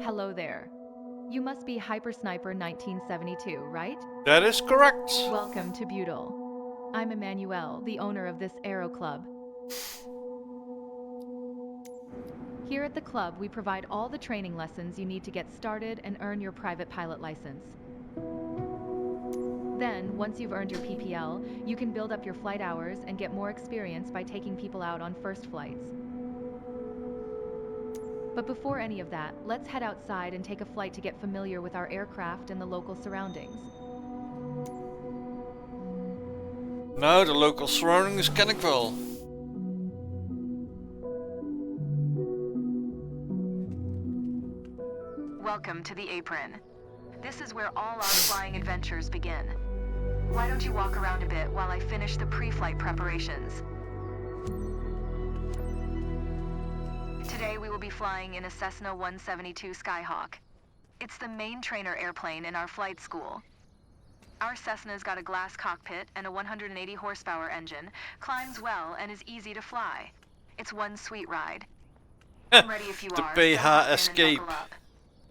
Hello there. You must be Hyper Sniper 1972, right? That is correct. Welcome to Butyl. I'm Emmanuel, the owner of this Aero Club. Here at the club, we provide all the training lessons you need to get started and earn your private pilot license. Then, once you've earned your PPL, you can build up your flight hours and get more experience by taking people out on first flights. But before any of that, let's head outside and take a flight to get familiar with our aircraft and the local surroundings. Nou, de local surroundings ken ik wel. Welcome to the apron. This is where all our flying adventures begin. Why don't you walk around a bit while I finish the pre-flight preparations? Today we will be flying in a Cessna 172 Skyhawk. It's the main trainer airplane in our flight school. Our Cessna's got a glass cockpit and a 180 horsepower engine, climbs well and is easy to fly. It's one sweet ride. I'm ready if you De are. PH Escape.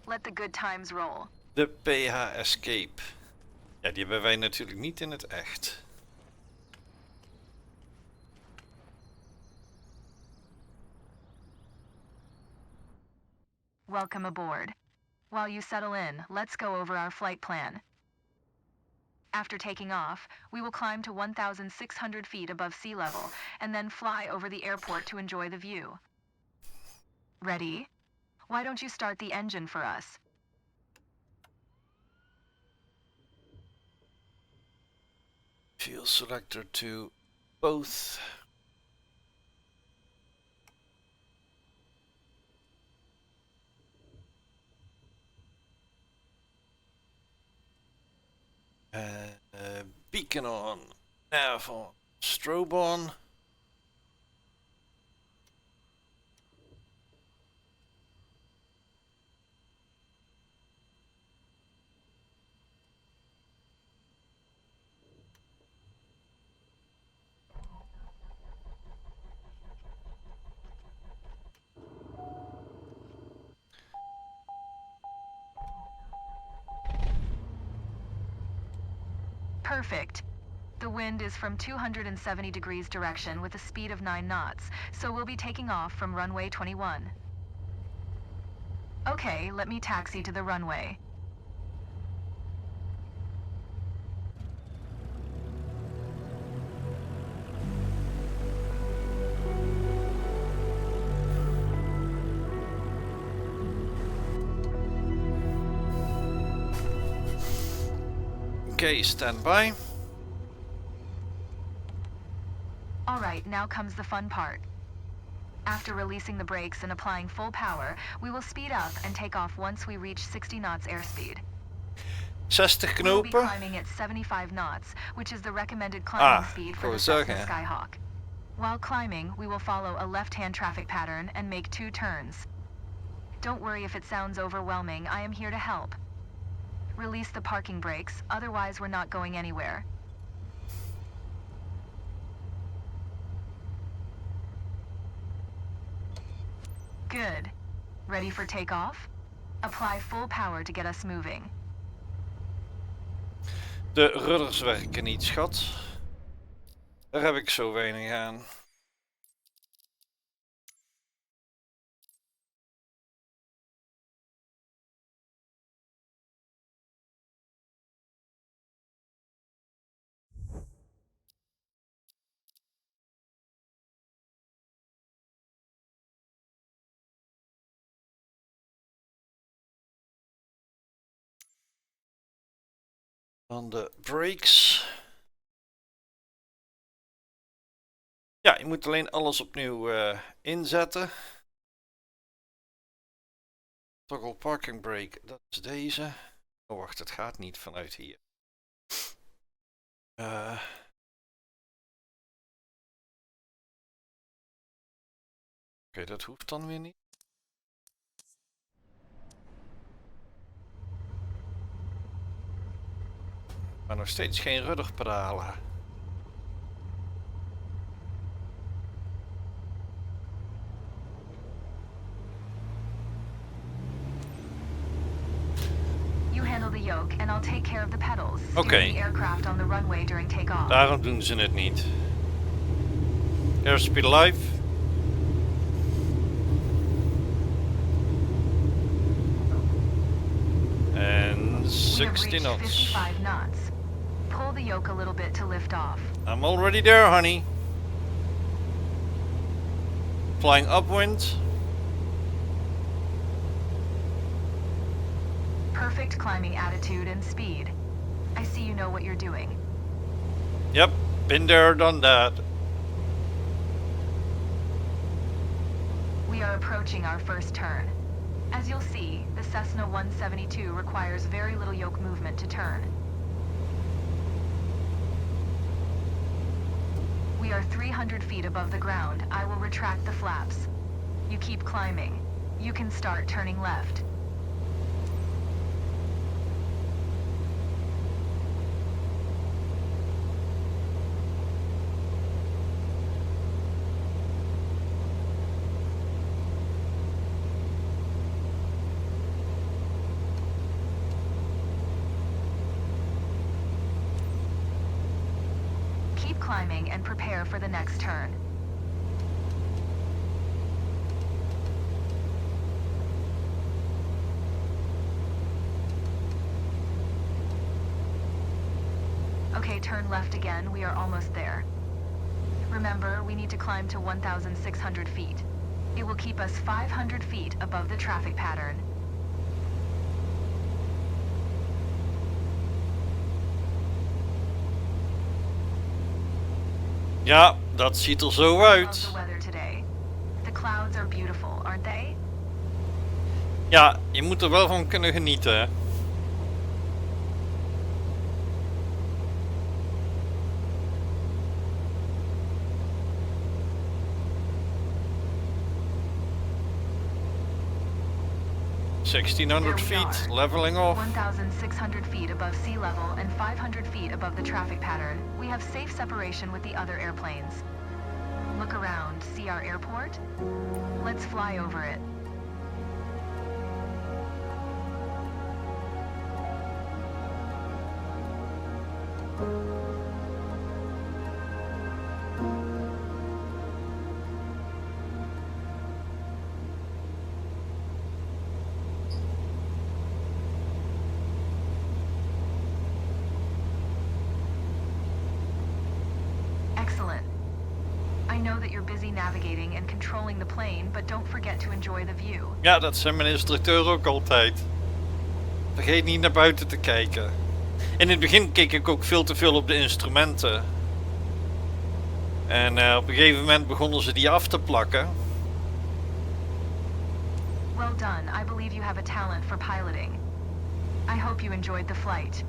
Let the good times roll. De PH Escape. Ja, die hebben wij natuurlijk niet in het echt. Welcome aboard. While you settle in, let's go over our flight plan. After taking off, we will climb to 1,600 feet above sea level and then fly over the airport to enjoy the view. Ready? Why don't you start the engine for us? Fuel selector to both. Beacon on. Nav on. Strobe on. Perfect. The wind is from 270 degrees direction with a speed of 9 knots, so we'll be taking off from runway 21. Okay, let me taxi to the runway. Okay, stand by. Alright, now comes the fun part. After releasing the brakes and applying full power, we will speed up and take off once we reach 60 knots airspeed. 60 We'll be knopen. climbing at 75 knots, which is the recommended climbing speed for the Cessna zeggen. Skyhawk. While climbing, we will follow a left-hand traffic pattern and make 2 turns. Don't worry if it sounds overwhelming, I am here to help. Release the parking brakes, otherwise we're not going anywhere. Good. Ready for takeoff? Apply full power to get us moving. De rudders werken niet, schat. Daar heb ik zo weinig aan. Dan de brakes. Ja, je moet alleen alles opnieuw inzetten. Toggle parking brake, dat is deze. Oh wacht, het gaat niet vanuit hier. Oké, dat hoeft dan weer niet. Maar nog steeds geen rudderpedalen. yoke and I'll take care of the pedals. Oké. Steering the aircraft on the runway during takeoff. Daarom doen ze het niet. Airspeed alive. And 60 knots. 55 knots. Pull the yoke a little bit to lift off. I'm already there, honey. Flying upwind. Perfect climbing attitude and speed. I see you know what you're doing. Yep, been there, done that. We are approaching our first turn. As you'll see, the Cessna 172 requires very little yoke movement to turn. We are 300 feet above the ground. I will retract the flaps. You keep climbing. You can start turning left. Keep climbing and prepare for the next turn. Okay, turn left again. We are almost there. Remember, we need to climb to 1,600 feet. It will keep us 500 feet above the traffic pattern. Ja, dat ziet er zo uit. Love the weather today. The clouds are beautiful, aren't they? Ja, je moet er wel van kunnen genieten, hè. There we feet, are. leveling off. 1,600 feet above sea level and 500 feet above the traffic pattern. We have safe separation with the other airplanes. Look around. See our airport? Let's fly over it. Excellent. I know that you're busy navigating and controlling the plane, but don't forget to enjoy the view. Ja, dat zijn mijn instructeurs ook altijd. Vergeet niet naar buiten te kijken. In het begin keek ik ook veel te veel op de instrumenten. En op een gegeven moment begonnen ze die af te plakken. Well done. I believe you have a talent for piloting. I hope you enjoyed the flight.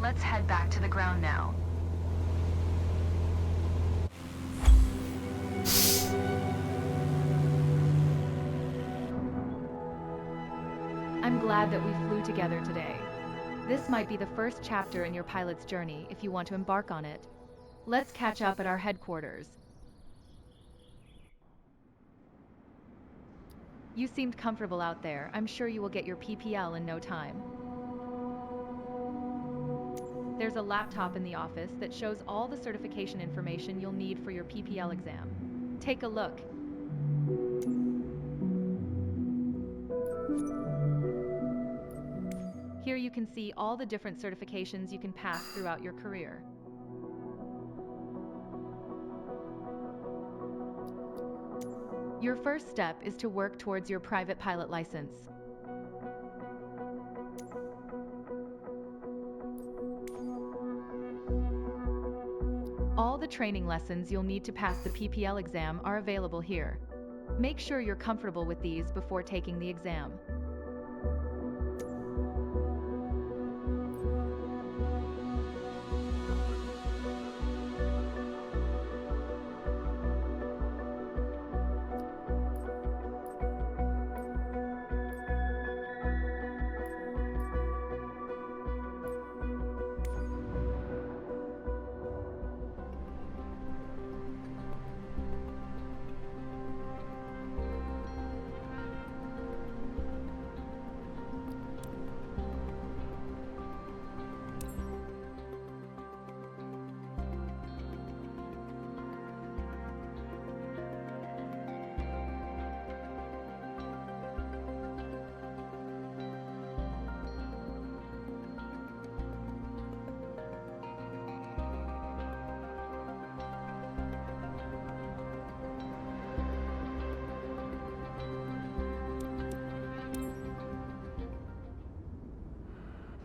Let's head back to the ground now. I'm glad that we flew together today. This might be the first chapter in your pilot's journey if you want to embark on it. Let's catch up at our headquarters. You seemed comfortable out there. I'm sure you will get your PPL in no time. There's a laptop in the office that shows all the certification information you'll need for your PPL exam. Take a look. Here you can see all the different certifications you can pass throughout your career. Your first step is to work towards your private pilot license. All the training lessons you'll need to pass the PPL exam are available here. Make sure you're comfortable with these before taking the exam.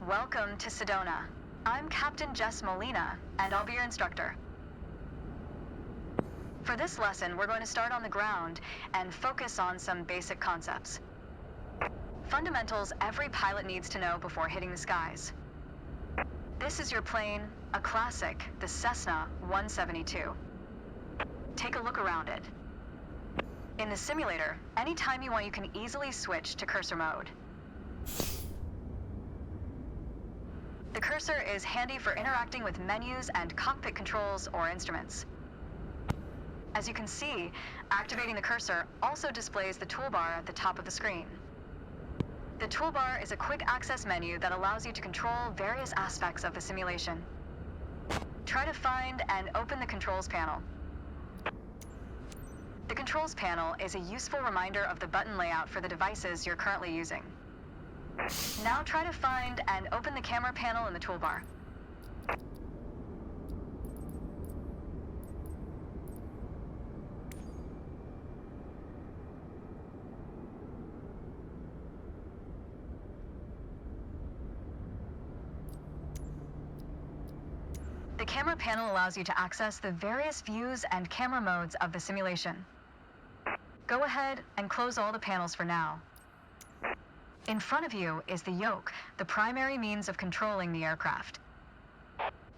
Welcome to Sedona. I'm Captain Jess Molina, and I'll be your instructor. For this lesson, we're going to start on the ground and focus on some basic concepts. Fundamentals every pilot needs to know before hitting the skies. This is your plane, a classic, the Cessna 172. Take a look around it. In the simulator, anytime you want, you can easily switch to cursor mode. The cursor is handy for interacting with menus and cockpit controls or instruments. As you can see, activating the cursor also displays the toolbar at the top of the screen. The toolbar is a quick access menu that allows you to control various aspects of the simulation. Try to find and open the controls panel. The controls panel is a useful reminder of the button layout for the devices you're currently using. Now try to find and open the camera panel in the toolbar. The camera panel allows you to access the various views and camera modes of the simulation. Go ahead and close all the panels for now. In front of you is the yoke, the primary means of controlling the aircraft.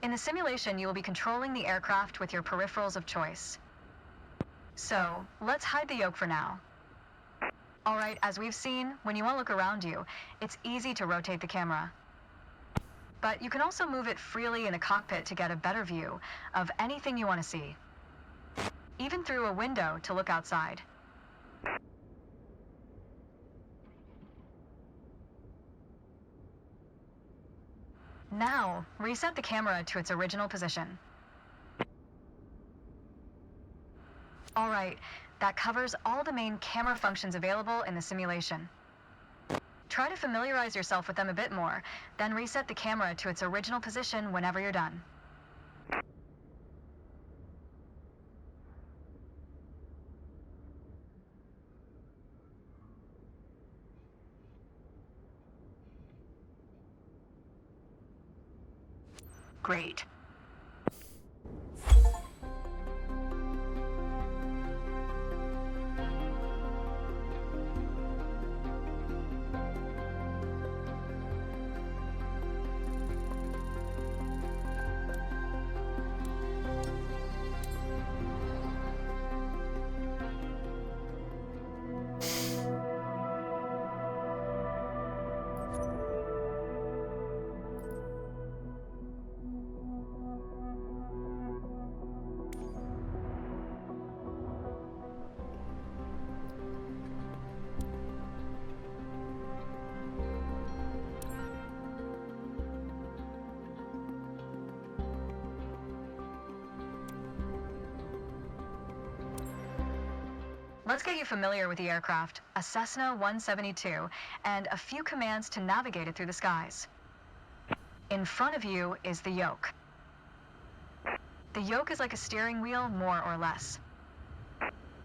In the simulation, you will be controlling the aircraft with your peripherals of choice. So, let's hide the yoke for now. Alright, as we've seen, when you want to look around you, it's easy to rotate the camera. But you can also move it freely in the cockpit to get a better view of anything you want to see. Even through a window to look outside. Now, reset the camera to its original position. Alright, that covers all the main camera functions available in the simulation. Try to familiarize yourself with them a bit more, then reset the camera to its original position whenever you're done. Great. Let's get you familiar with the aircraft, a Cessna 172, and a few commands to navigate it through the skies. In front of you is the yoke. The yoke is like a steering wheel, more or less.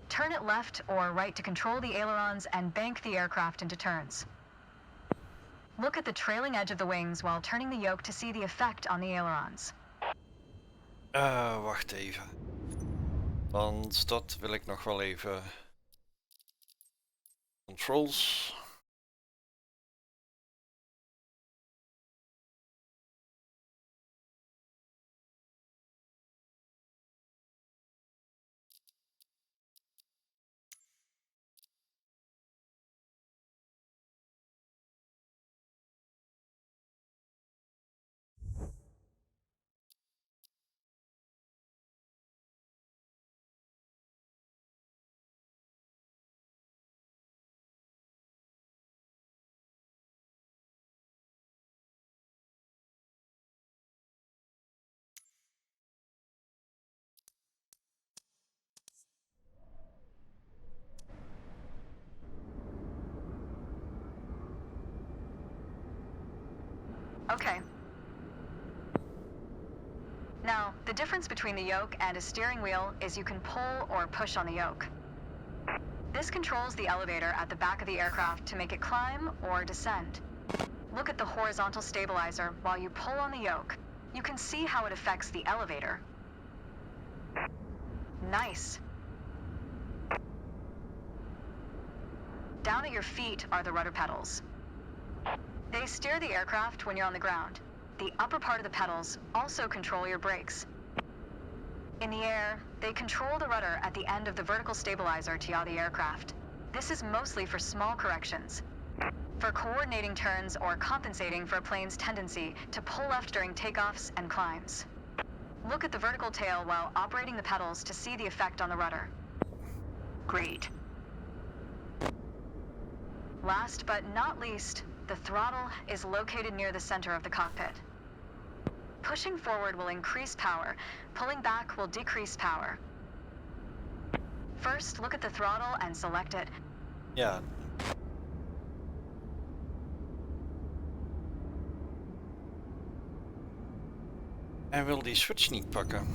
Turn it left or right to control the ailerons and bank the aircraft into turns. Look at the trailing edge of the wings while turning the yoke to see the effect on the ailerons. Wacht even. Want dat wil ik nog wel even. Controls. Okay. Now, the difference between the yoke and a steering wheel is you can pull or push on the yoke. This controls the elevator at the back of the aircraft to make it climb or descend. Look at the horizontal stabilizer while you pull on the yoke. You can see how it affects the elevator. Nice. Down at your feet are the rudder pedals. They steer the aircraft when you're on the ground. The upper part of the pedals also control your brakes. In the air, they control the rudder at the end of the vertical stabilizer to yaw the aircraft. This is mostly for small corrections. For coordinating turns or compensating for a plane's tendency to pull left during takeoffs and climbs. Look at the vertical tail while operating the pedals to see the effect on the rudder. Great. Last but not least, the throttle is located near the center of the cockpit. Pushing forward will increase power, pulling back will decrease power. First, look at the throttle and select it. Ja. Hij wil die switch niet pakken.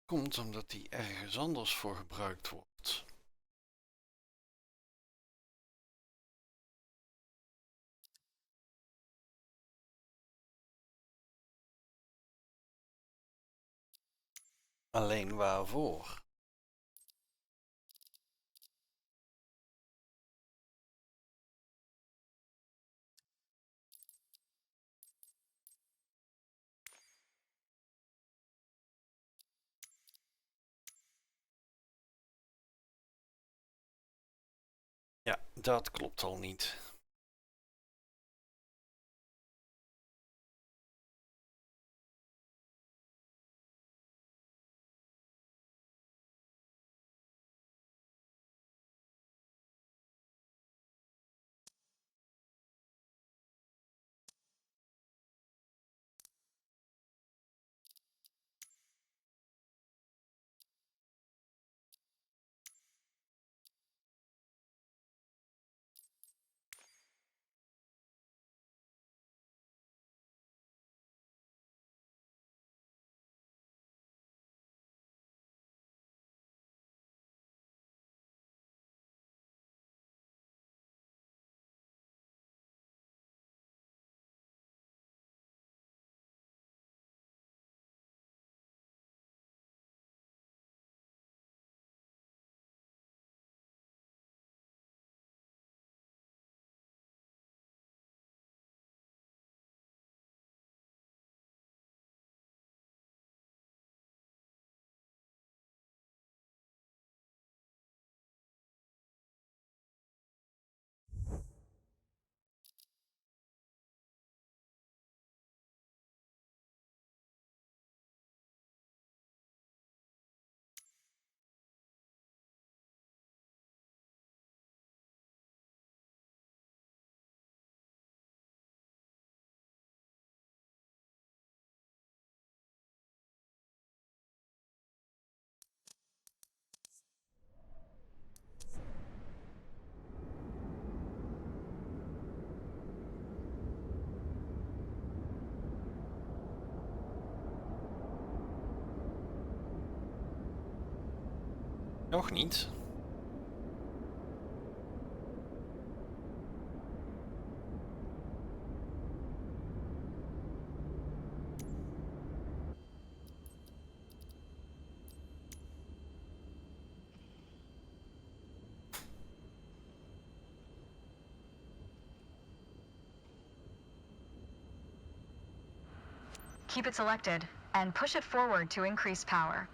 Komt omdat die ergens anders voor gebruikt wordt. Alleen waarvoor? Ja, dat klopt al niet. Nog niet. Keep it selected and push it forward to increase power.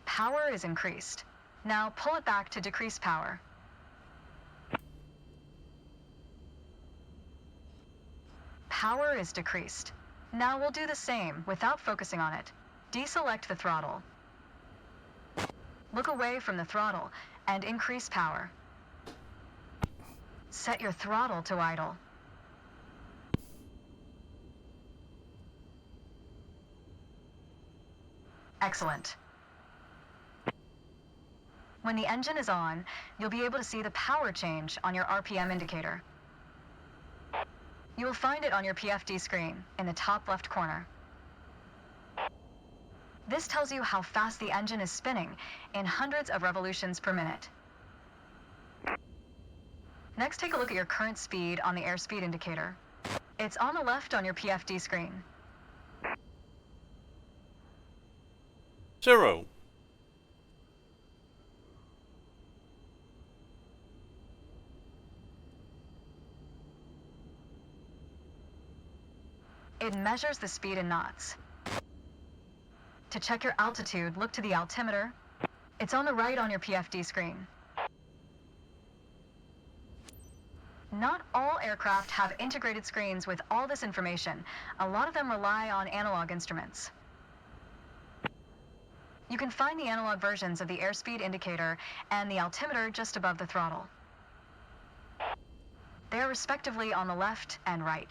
Power is increased. Now pull it back to decrease power. Power is decreased. Now we'll do the same without focusing on it. Deselect the throttle. Look away from the throttle and increase power. Set your throttle to idle. Excellent. When the engine is on, you'll be able to see the power change on your RPM indicator. You will find it on your PFD screen in the top left corner. This tells you how fast the engine is spinning in hundreds of revolutions per minute. Next, take a look at your current speed on the airspeed indicator. It's on the left on your PFD screen. 0. It measures the speed in knots. To check your altitude, look to the altimeter. It's on the right on your PFD screen. Not all aircraft have integrated screens with all this information. A lot of them rely on analog instruments. You can find the analog versions of the airspeed indicator and the altimeter just above the throttle. They are respectively on the left and right.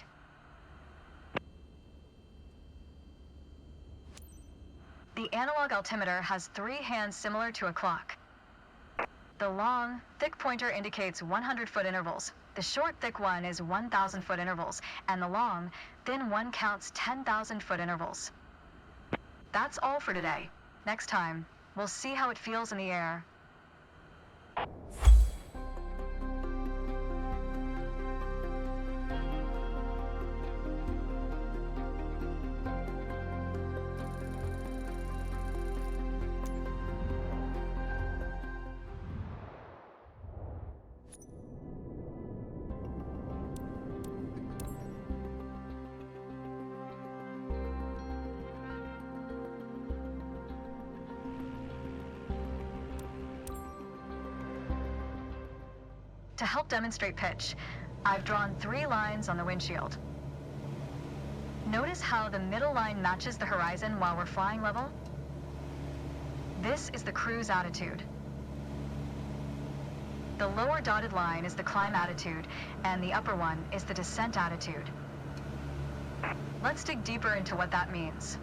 The analog altimeter has 3 hands similar to a clock. The long, thick pointer indicates 100-foot intervals. The short, thick one is 1,000-foot intervals, and the long, thin one counts 10,000-foot intervals. That's all for today. Next time, we'll see how it feels in the air. To help demonstrate pitch, I've drawn 3 lines on the windshield. Notice how the middle line matches the horizon while we're flying level? This is the cruise attitude. The lower dotted line is the climb attitude, and the upper one is the descent attitude. Let's dig deeper into what that means.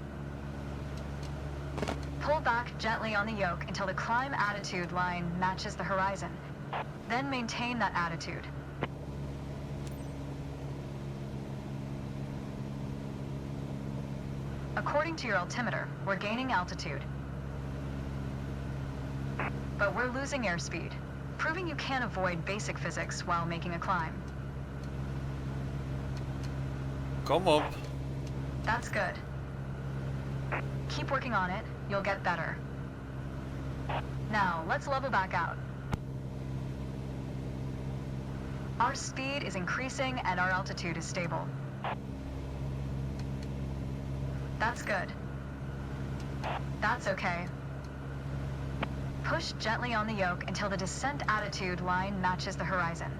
Pull back gently on the yoke until the climb attitude line matches the horizon. Then maintain that attitude. According to your altimeter, we're gaining altitude. But we're losing airspeed, proving you can't avoid basic physics while making a climb. Kom op. That's good. Keep working on it, you'll get better. Now, let's level back out. Our speed is increasing and our altitude is stable. That's good. That's okay. Push gently on the yoke until the descent attitude line matches the horizon.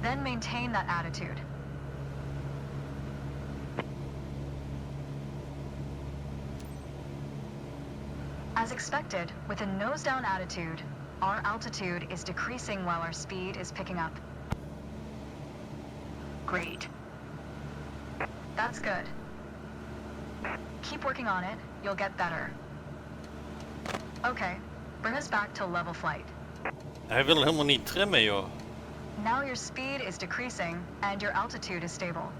Then maintain that attitude. As expected, with a nose-down attitude, our altitude is decreasing while our speed is picking up. Great. That's good. Keep working on it, you'll get better. Okay, bring us back to level flight. Hij wil helemaal niet trimmen, joh. Now your speed is decreasing and your altitude is stable.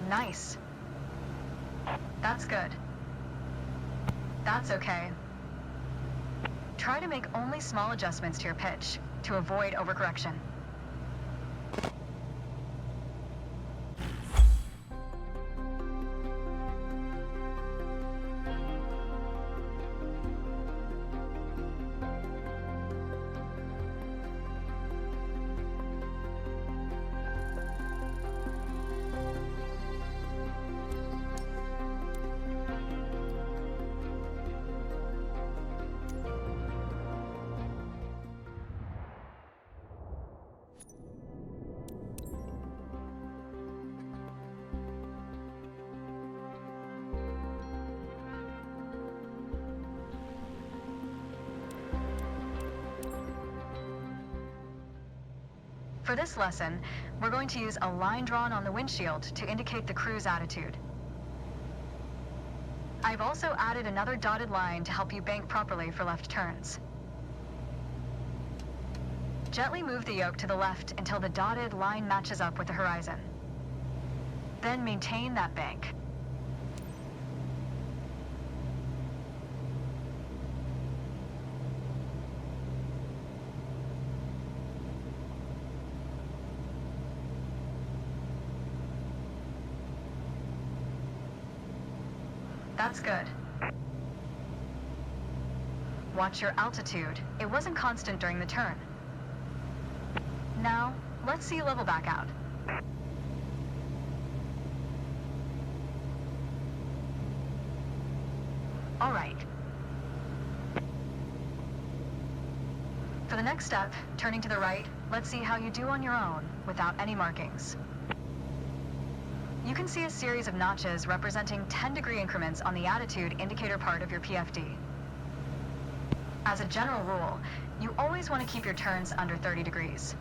Nice. That's good. That's okay. Try to make only small adjustments to your pitch to avoid overcorrection. For this lesson, we're going to use a line drawn on the windshield to indicate the cruise attitude. I've also added another dotted line to help you bank properly for left turns. Gently move the yoke to the left until the dotted line matches up with the horizon. Then maintain that bank. That's good. Watch your altitude. It wasn't constant during the turn. Now, let's see you level back out. All right. For the next step, turning to the right, let's see how you do on your own without any markings. You can see a series of notches representing 10-degree increments on the attitude indicator part of your PFD. As a general rule, you always want to keep your turns under 30 degrees.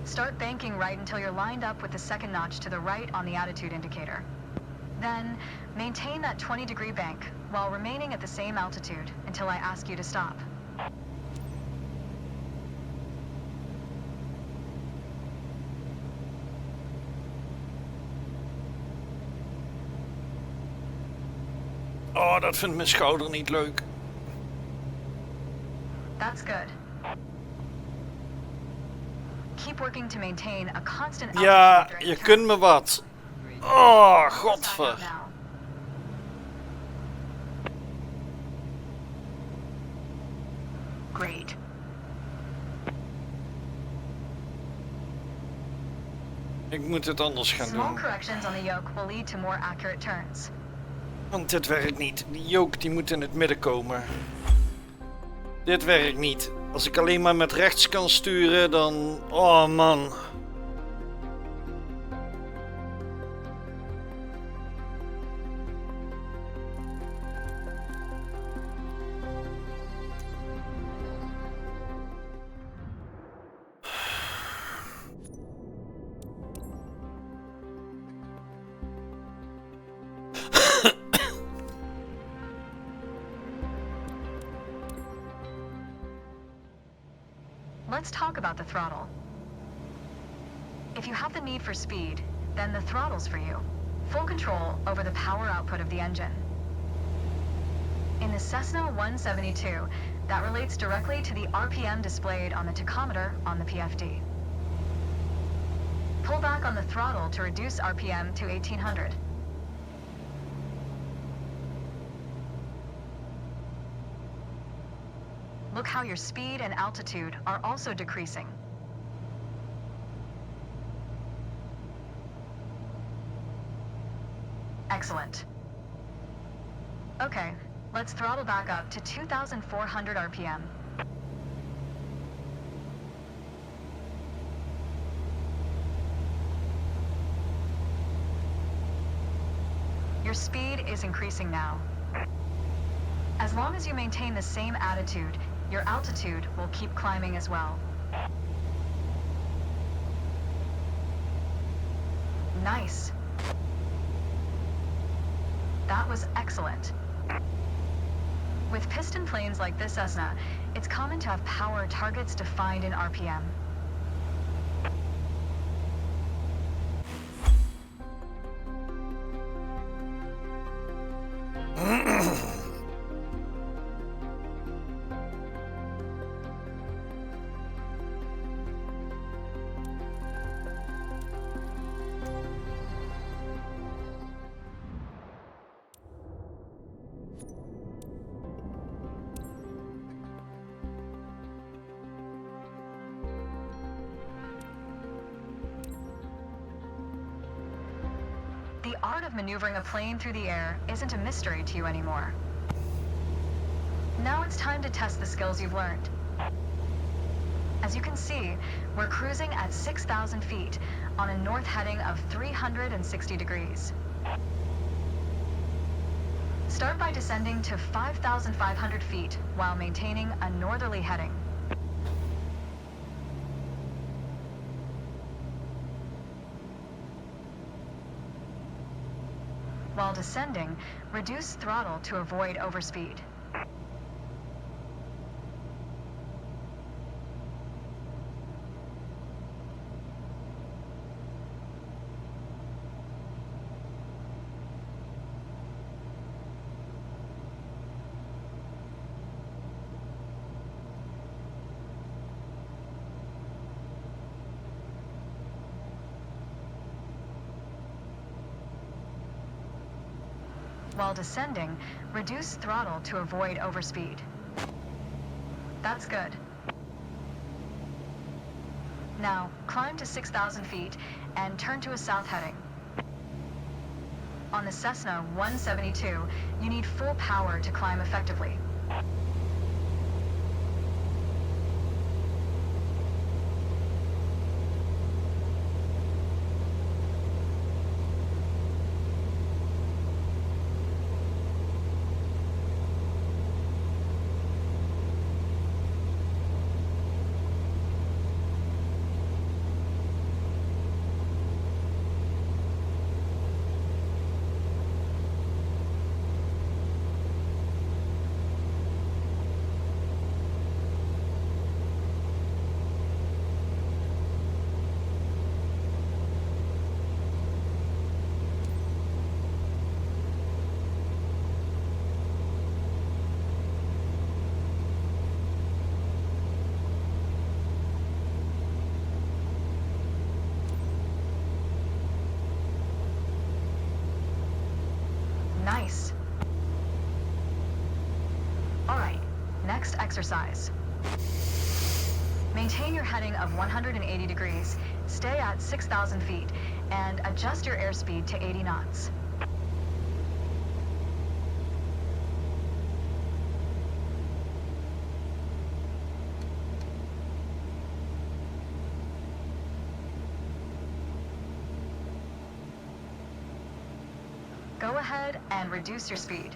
Start banking right until you're lined up with the second notch to the right on the attitude indicator. Then, maintain that 20-degree bank while remaining at the same altitude until I ask you to stop. Oh, dat vindt mijn schouder niet leuk. That's good. Keep working to maintain a constant Ja, altitude during je the kunt turn. me wat. Oh, Back out godver. now. Great. Ik moet het anders gaan Small doen. corrections on the yoke will lead to more accurate turns. Want dit werkt niet. Die yoke die moet in het midden komen. Dit werkt niet. Als ik alleen maar met rechts kan sturen, dan... Oh man. Let's talk about the throttle. If you have the need for speed, then the throttle's for you. Full control over the power output of the engine. In the Cessna 172, that relates directly to the RPM displayed on the tachometer on the PFD. Pull back on the throttle to reduce RPM to 1800. Look how your speed and altitude are also decreasing. Excellent. Okay, let's throttle back up to 2,400 RPM. Your speed is increasing now. As long as you maintain the same attitude, your altitude will keep climbing as well. Nice. That was excellent. With piston planes like this Cessna, it's common to have power targets defined in RPM. The art of maneuvering a plane through the air isn't a mystery to you anymore. Now it's time to test the skills you've learned. As you can see, we're cruising at 6,000 feet on a north heading of 360 degrees. Start by descending to 5,500 feet while maintaining a northerly heading. While descending, reduce throttle to avoid overspeed. While descending, reduce throttle to avoid overspeed. That's good. Now, climb to 6,000 feet and turn to a south heading. On the Cessna 172, you need full power to climb effectively. Nice. All right, next exercise. Maintain your heading of 180 degrees, stay at 6,000 feet, and adjust your airspeed to 80 knots. Go ahead and reduce your speed.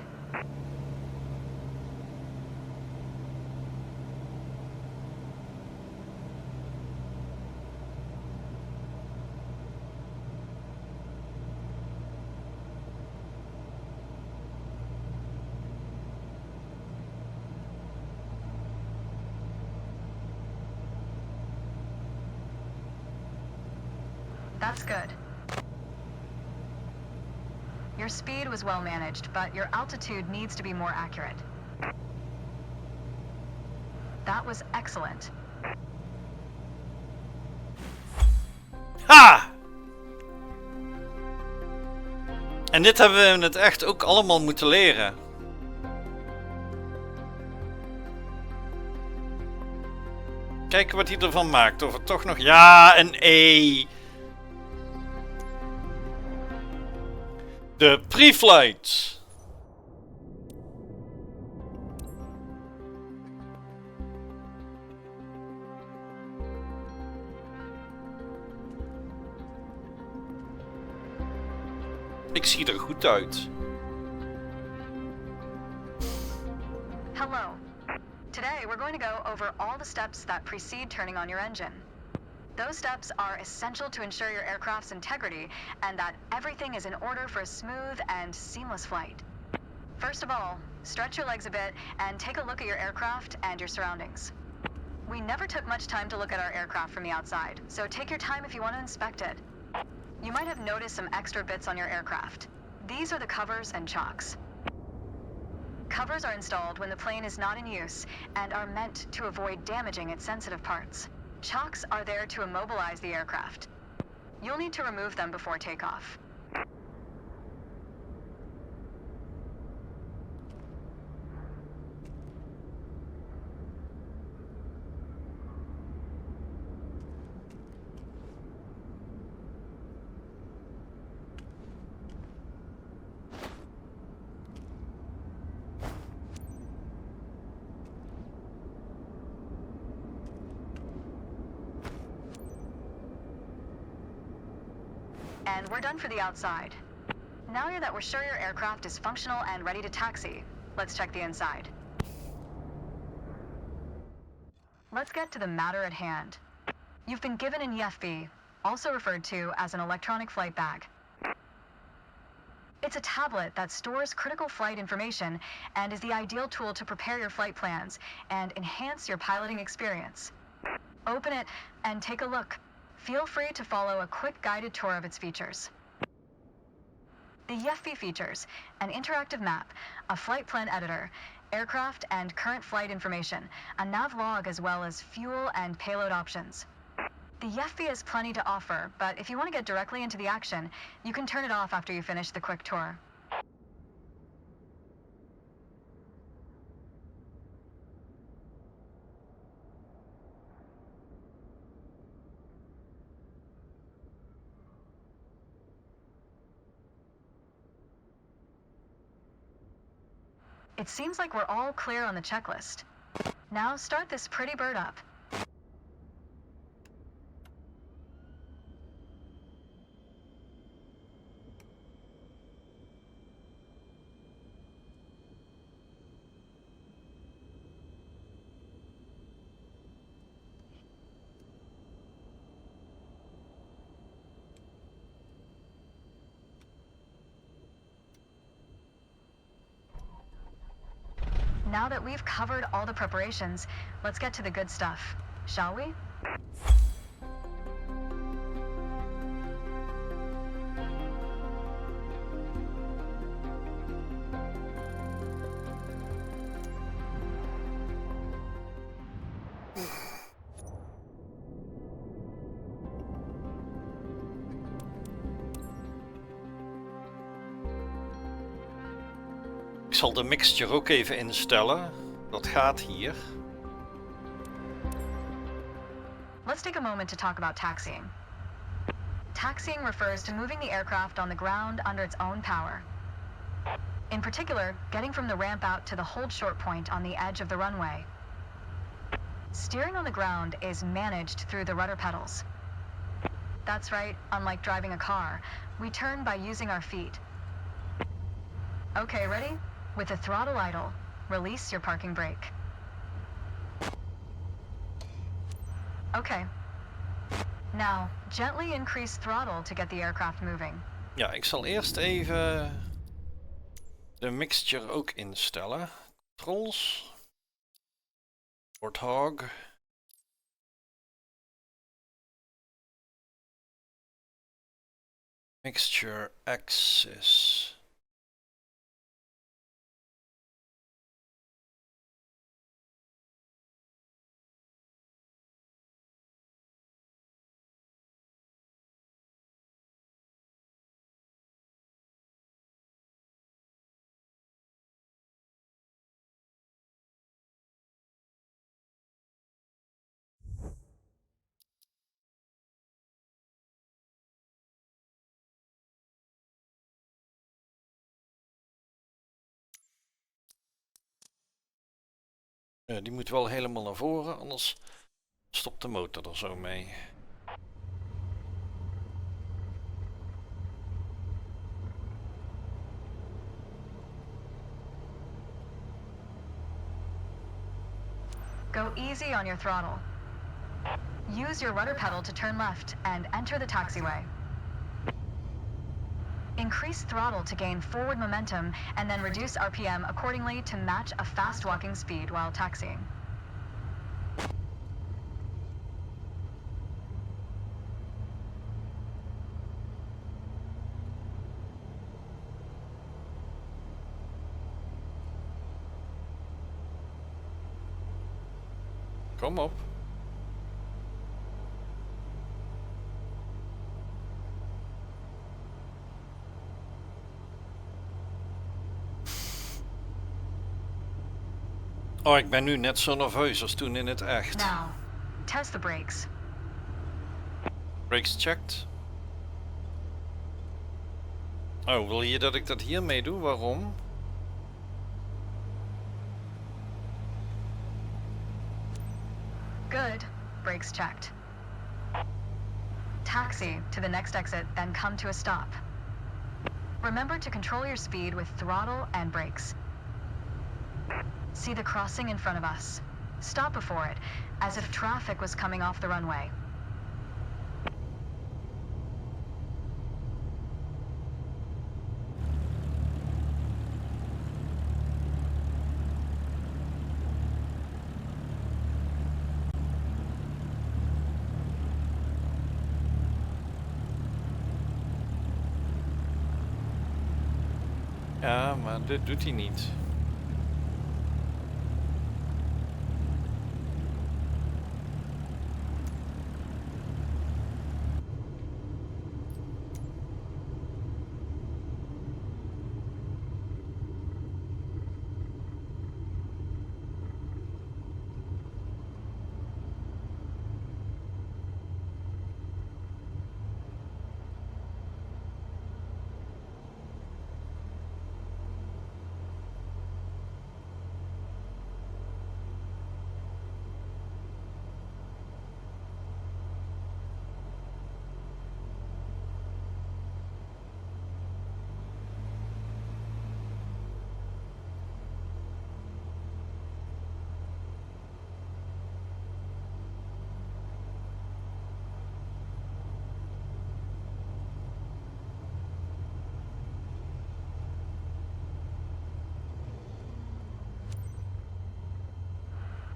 That's good. Your speed was well managed, but your altitude needs to be more accurate. That was excellent. Ha! En dit hebben we het echt ook allemaal moeten leren. Kijken wat hij ervan maakt. Of het toch nog... Ja, een E. De pre-flight. Ik zie er goed uit. Hello. Today we're going to go over all the steps that precede turning on your engine. Those steps are essential to ensure your aircraft's integrity and that everything is in order for a smooth and seamless flight. First of all, stretch your legs a bit and take a look at your aircraft and your surroundings. We never took much time to look at our aircraft from the outside, so take your time if you want to inspect it. You might have noticed some extra bits on your aircraft. These are the covers and chocks. Covers are installed when the plane is not in use and are meant to avoid damaging its sensitive parts. Chocks are there to immobilize the aircraft. You'll need to remove them before takeoff. And we're done for the outside. Now that we're sure your aircraft is functional and ready to taxi, let's check the inside. Let's get to the matter at hand. You've been given an EFB, also referred to as an electronic flight bag. It's a tablet that stores critical flight information and is the ideal tool to prepare your flight plans and enhance your piloting experience. Open it and take a look. Feel free to follow a quick guided tour of its features. The WIFI features an interactive map, a flight plan editor, aircraft and current flight information, a nav log as well as fuel and payload options. The WIFI has plenty to offer, but if you want to get directly into the action, you can turn it off after you finish the quick tour. It seems like we're all clear on the checklist. Now start this pretty bird up. Now that we've covered all the preparations, let's get to the good stuff, shall we? Ik zal de mixture ook even instellen. Dat gaat hier. Let's take a moment to talk about taxiing. Taxiing refers to moving the aircraft on the ground under its own power. In particular, getting from the ramp out to the hold short point on the edge of the runway. Steering on the ground is managed through the rudder pedals. That's right, unlike driving a car, we turn by using our feet. Okay, ready? With the throttle idle, release your parking brake. Okay. Now, gently increase throttle to get the aircraft moving. Ja, ik zal eerst even de mixture ook instellen. Controls. Warthog. Mixture axis. Die moet wel helemaal naar voren, anders stopt de motor er zo mee. Go easy on your throttle. Use your rudder pedal to turn left and enter the taxiway. Increase throttle to gain forward momentum and then reduce RPM accordingly to match a fast walking speed while taxiing. Kom op. Oh, ik ben nu net zo nerveus als toen in het echt. Now, test the brakes. Brakes checked. Oh, wil je dat ik dat hiermee doe? Waarom? Good. Brakes checked. Taxi to the next exit, then come to a stop. Remember to control your speed with throttle and brakes. See the crossing in front of us. Stop before it, as if traffic was coming off the runway. Ja, maar dit doet hij niet.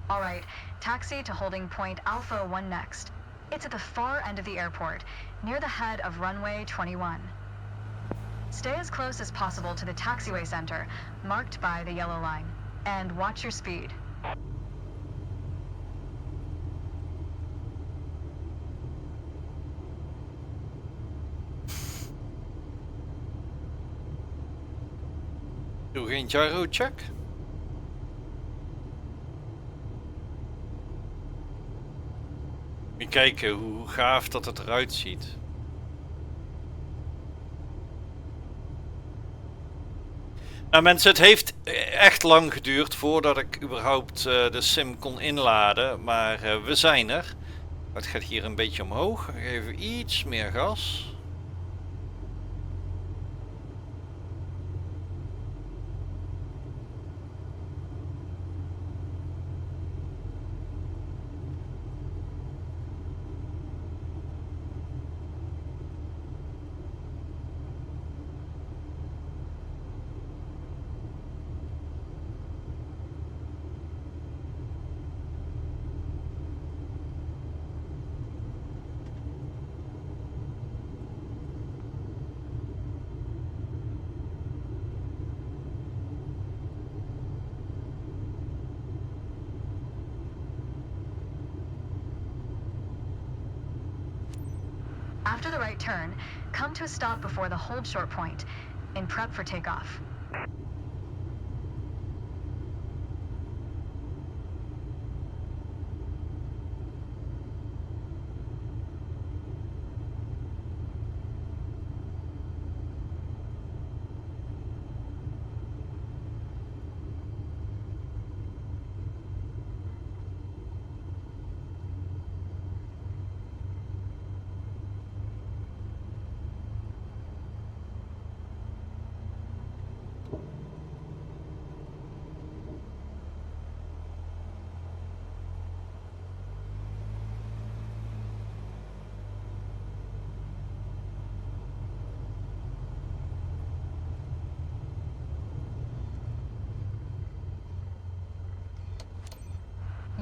All right, taxi to holding point Alpha 1 next. It's at the far end of the airport, near the head of runway 21. Stay as close as possible to the taxiway center, marked by the yellow line, and watch your speed. Doe geen gyro check. Moet je kijken hoe gaaf dat het eruit ziet. Nou mensen, het heeft echt lang geduurd voordat ik überhaupt de sim kon inladen, maar we zijn er. Het gaat hier een beetje omhoog, even iets meer gas. After the right turn, come to a stop before the hold short point, in prep for takeoff.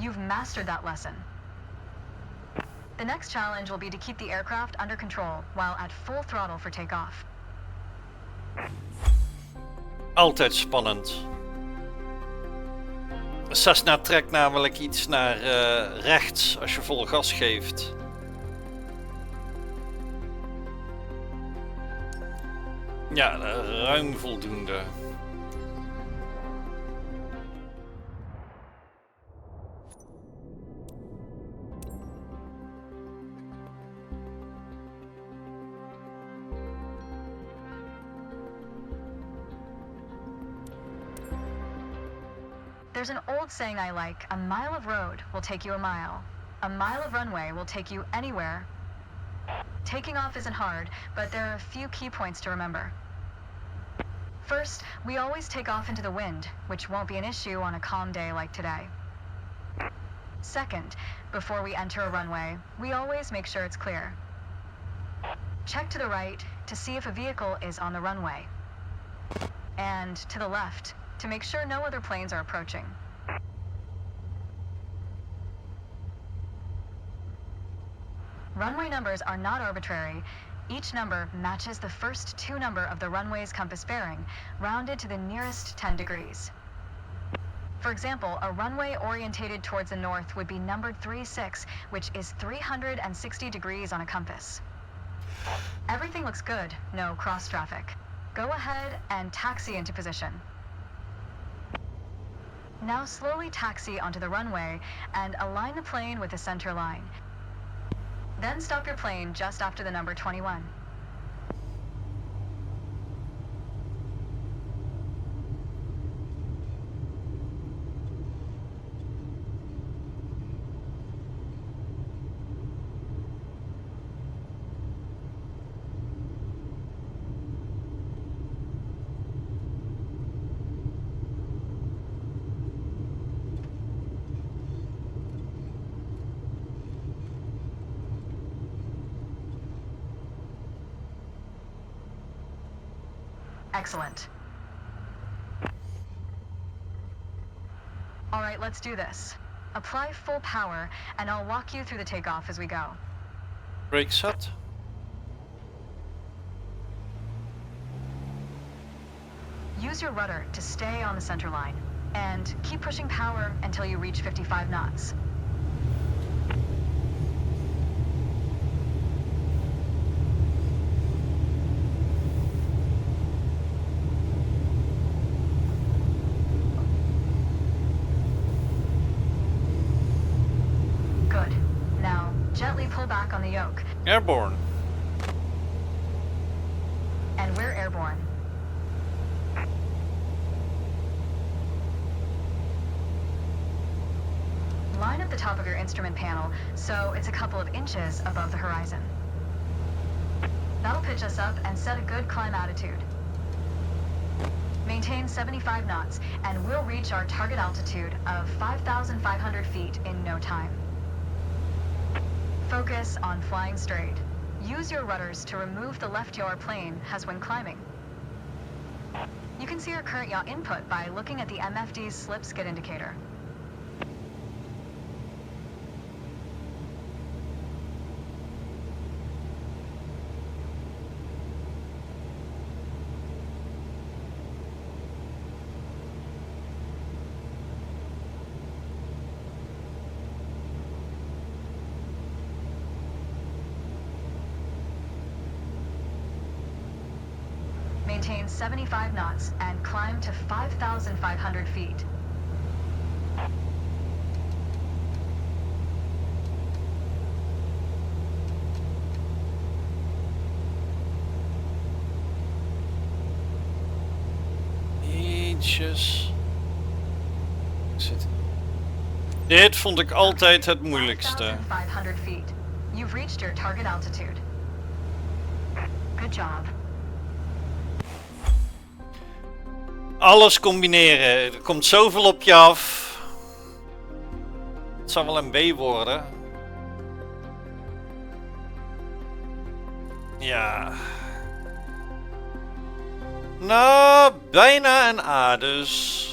You've mastered that lesson. The next challenge will be to keep the aircraft under control while at full throttle for takeoff. Altijd spannend. Cessna trekt namelijk iets naar rechts als je vol gas geeft. Ja, ruim voldoende. There's an old saying I like, a mile of road will take you a mile. A mile of runway will take you anywhere. Taking off isn't hard, but there are a few key points to remember. First, we always take off into the wind, which won't be an issue on a calm day like today. Second, before we enter a runway, we always make sure it's clear. Check to the right to see if a vehicle is on the runway. And to the left to make sure no other planes are approaching. Runway numbers are not arbitrary. Each number matches the first two number of the runway's compass bearing, rounded to the nearest 10 degrees. For example, a runway orientated towards the north would be numbered 36, which is 360 degrees on a compass. Everything looks good, no cross traffic. Go ahead and taxi into position. Now slowly taxi onto the runway and align the plane with the center line. Then stop your plane just after the number 21. Excellent. All right, let's do this. Apply full power, and I'll walk you through the takeoff as we go. Brake set. Use your rudder to stay on the center line, and keep pushing power until you reach 55 knots. Good. Now, gently pull back on the yoke. Airborne. And we're airborne. Line up the top of your instrument panel so it's a couple of inches above the horizon. That'll pitch us up and set a good climb attitude. Maintain 75 knots and we'll reach our target altitude of 5,500 feet in no time. Focus on flying straight. Use your rudders to remove the left yaw plane as when climbing. You can see your current yaw input by looking at the MFD's slip skid indicator. Maintain 75 knots and climb to 5,500 feet. Ietsjes. Dit vond ik altijd het moeilijkste. 5,500 feet. You've reached your target altitude. Good job. Alles combineren. Er komt zoveel op je af. Het zal wel een B worden. Ja. Nou, bijna een A dus.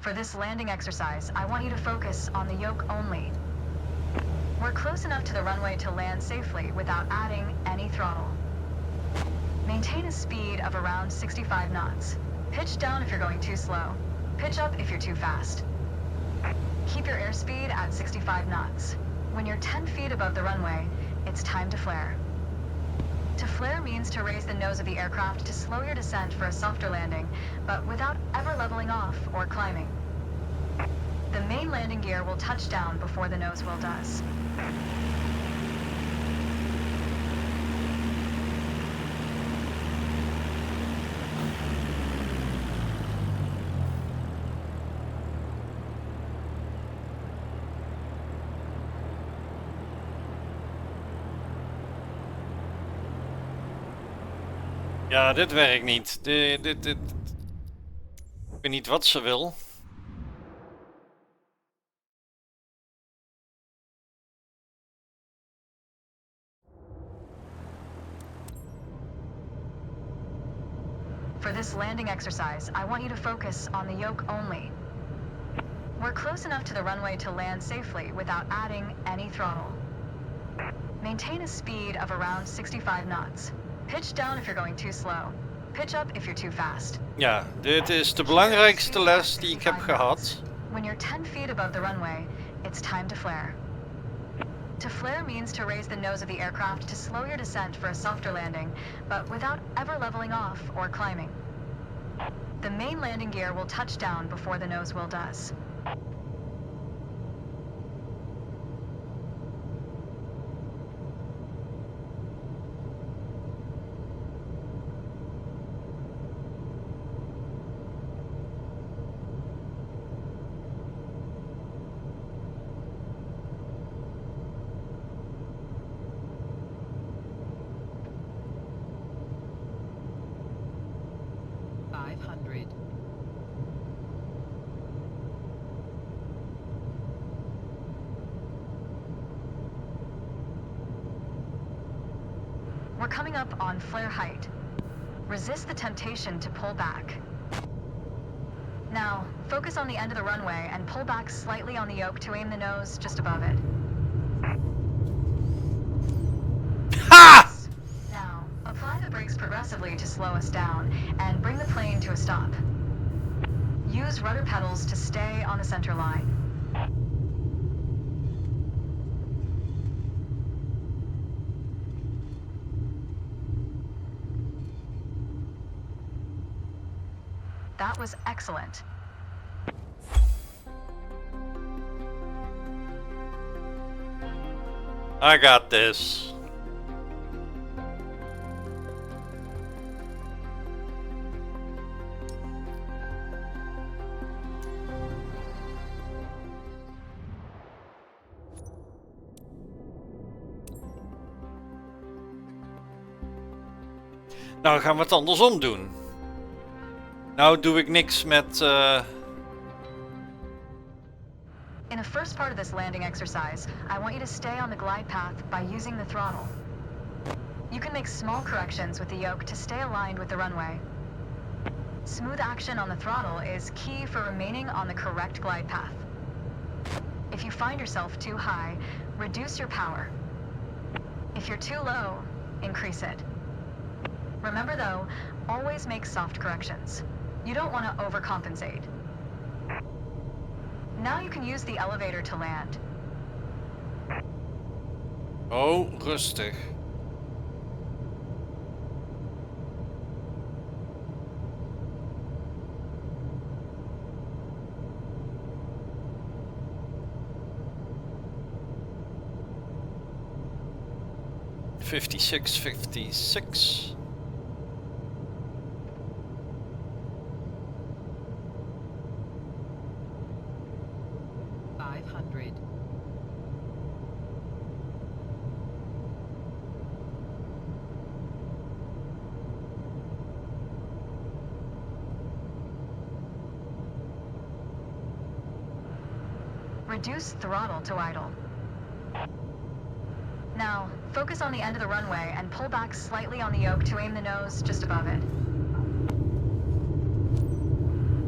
For this landing exercise, I want you to focus on the yoke only. We're close enough to the runway to land safely without adding any throttle. Maintain a speed of around 65 knots. Pitch down if you're going too slow. Pitch up if you're too fast. Keep your airspeed at 65 knots. When you're 10 feet above the runway, it's time to flare. To flare means to raise the nose of the aircraft to slow your descent for a softer landing, but without ever leveling off or climbing. The main landing gear will touch down before the nose wheel does. Ja, dit werkt niet. Ik weet niet wat ze wil. For this landing exercise, I want you to focus on the yoke only. We're close enough to the runway to land safely without adding any throttle. Maintain a speed of around 65 knots. Pitch down if you're going too slow. Pitch up if you're too fast. Ja, dit is de belangrijkste les die ik heb gehad. When you're 10 feet above the runway, it's time to flare. To flare means to raise the nose of the aircraft to slow your descent for a softer landing, but without ever leveling off or climbing. The main landing gear will touch down before the nose wheel does. We're coming up on flare height. Resist the temptation to pull back. Now, focus on the end of the runway and pull back slightly on the yoke to aim the nose just above it. Ha! Now, apply the brakes progressively to slow us down and bring the plane to a stop. Use rudder pedals to stay on the center line. That was excellent. I got this. Nou gaan we het andersom doen. Nou doe ik niks met... In the first part of this landing exercise, I want you to stay on the glide path by using the throttle. You can make small corrections with the yoke to stay aligned with the runway. Smooth action on the throttle is key for remaining on the correct glide path. If you find yourself too high, reduce your power. If you're too low, increase it. Remember though, always make soft corrections. You don't want to overcompensate. Now you can use the elevator to land. Oh, rustig. $56.56. Reduce throttle to idle. Now, focus on the end of the runway and pull back slightly on the yoke to aim the nose just above it.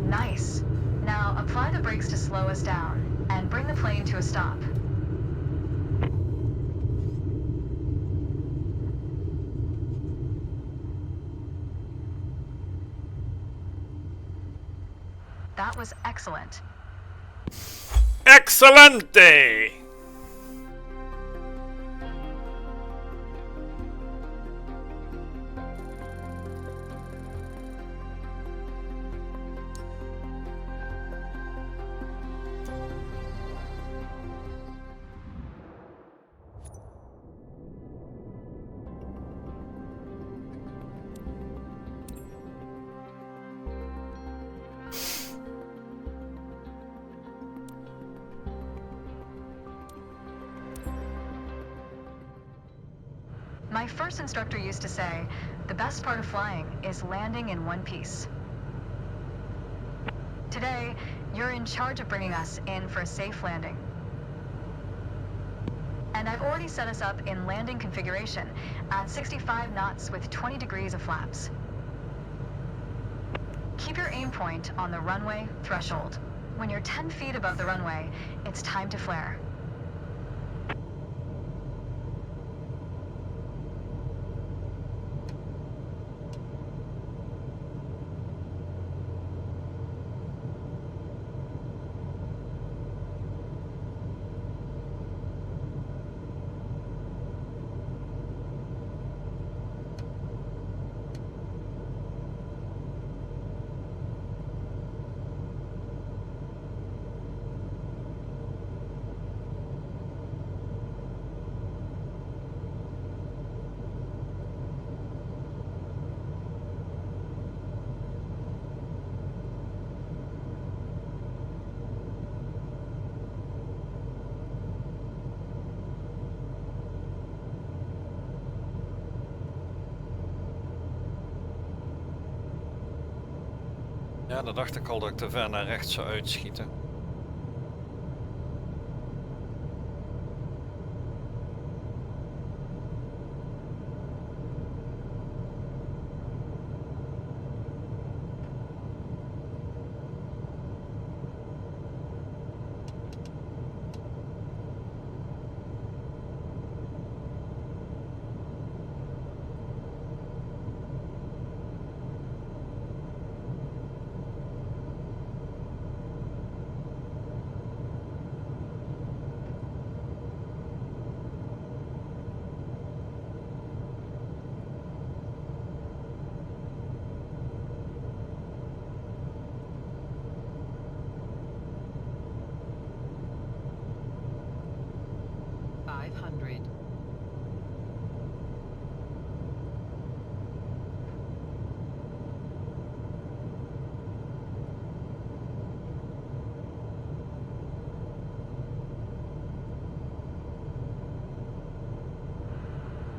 Nice. Now, apply the brakes to slow us down and bring the plane to a stop. That was excellent. Excelente! My first instructor used to say, the best part of flying is landing in one piece. Today, you're in charge of bringing us in for a safe landing. And I've already set us up in landing configuration at 65 knots with 20 degrees of flaps. Keep your aim point on the runway threshold. When you're 10 feet above the runway, it's time to flare. Ja, dat dacht ik al dat ik te ver naar rechts zou uitschieten.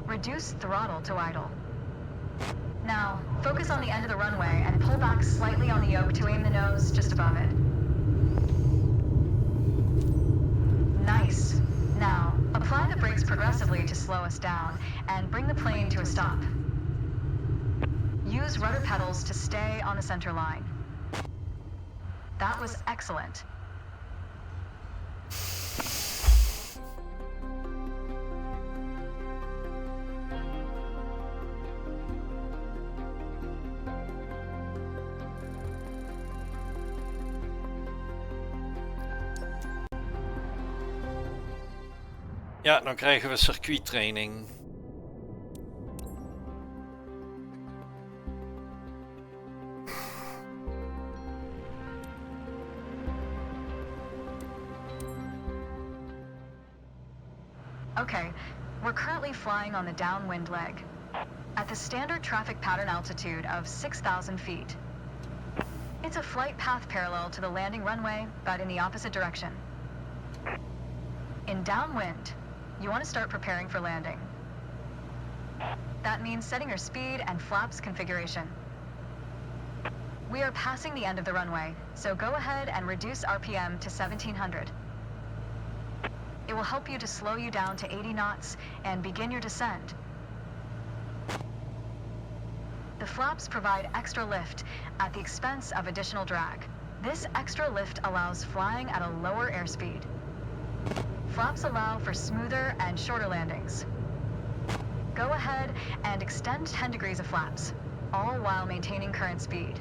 Reduce throttle to idle. Now, focus on the end of the runway and pull back slightly on the yoke to aim the nose just above it. Nice. Now, apply the brakes progressively to slow us down and bring the plane to a stop. Use rudder pedals to stay on the center line. That was excellent. Ja, dan krijgen we circuittraining. Okay, we're currently flying on the downwind leg, at the standard traffic pattern altitude of 6,000 feet. It's a flight path parallel to the landing runway, but in the opposite direction. In downwind, you want to start preparing for landing. That means setting your speed and flaps configuration. We are passing the end of the runway, so go ahead and reduce RPM to 1700. It will help you to slow you down to 80 knots and begin your descent. The flaps provide extra lift at the expense of additional drag. This extra lift allows flying at a lower airspeed. Flaps allow for smoother and shorter landings. Go ahead and extend 10 degrees of flaps, all while maintaining current speed.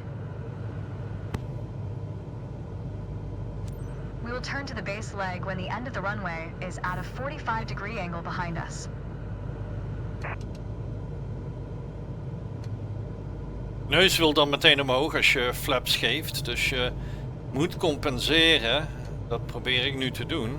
We will turn to the base leg when the end of the runway is at a 45-degree angle behind us. Neus wil dan meteen omhoog als je flaps geeft, dus je moet compenseren. Dat probeer ik nu te doen.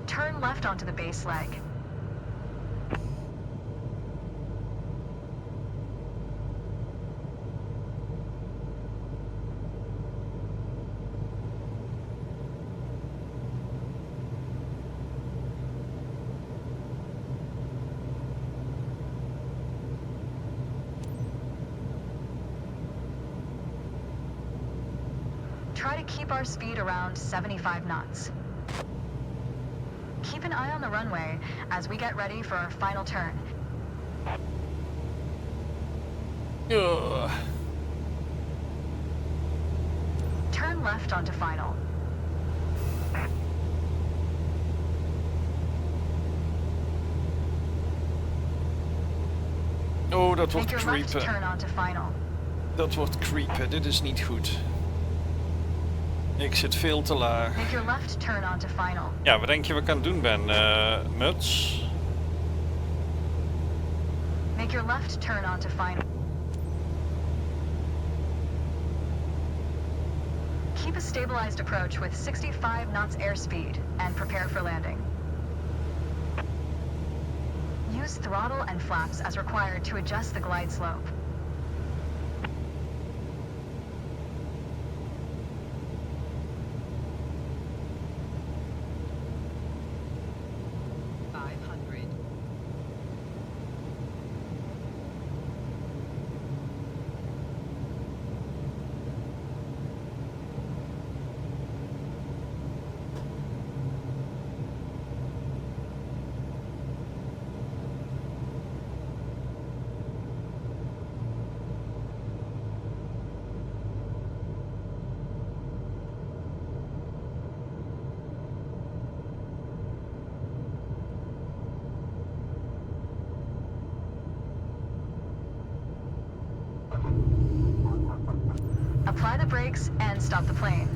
Turn left onto the base leg. Try to keep our speed around 75 knots. Keep an eye on the runway as we get ready for our final turn. Ugh. Turn left onto final. Oh, dat wordt Make your left creepen. turn onto final. Dat wordt creepen. Dit is niet goed. Ik zit veel te laag. Make your left turn onto final. Ja, wat denk je wat ik aan het doen ben, Muts? Make your left turn onto final. Keep a stabilized approach with 65 knots airspeed and prepare for landing. Use throttle and flaps as required to adjust the glide slope. Apply the brakes and stop the plane.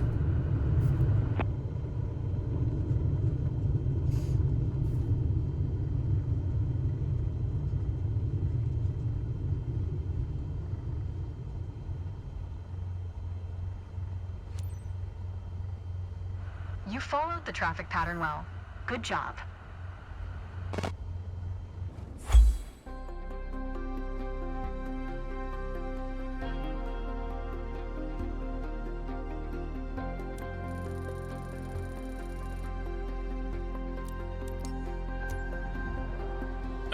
You followed the traffic pattern well. Good job.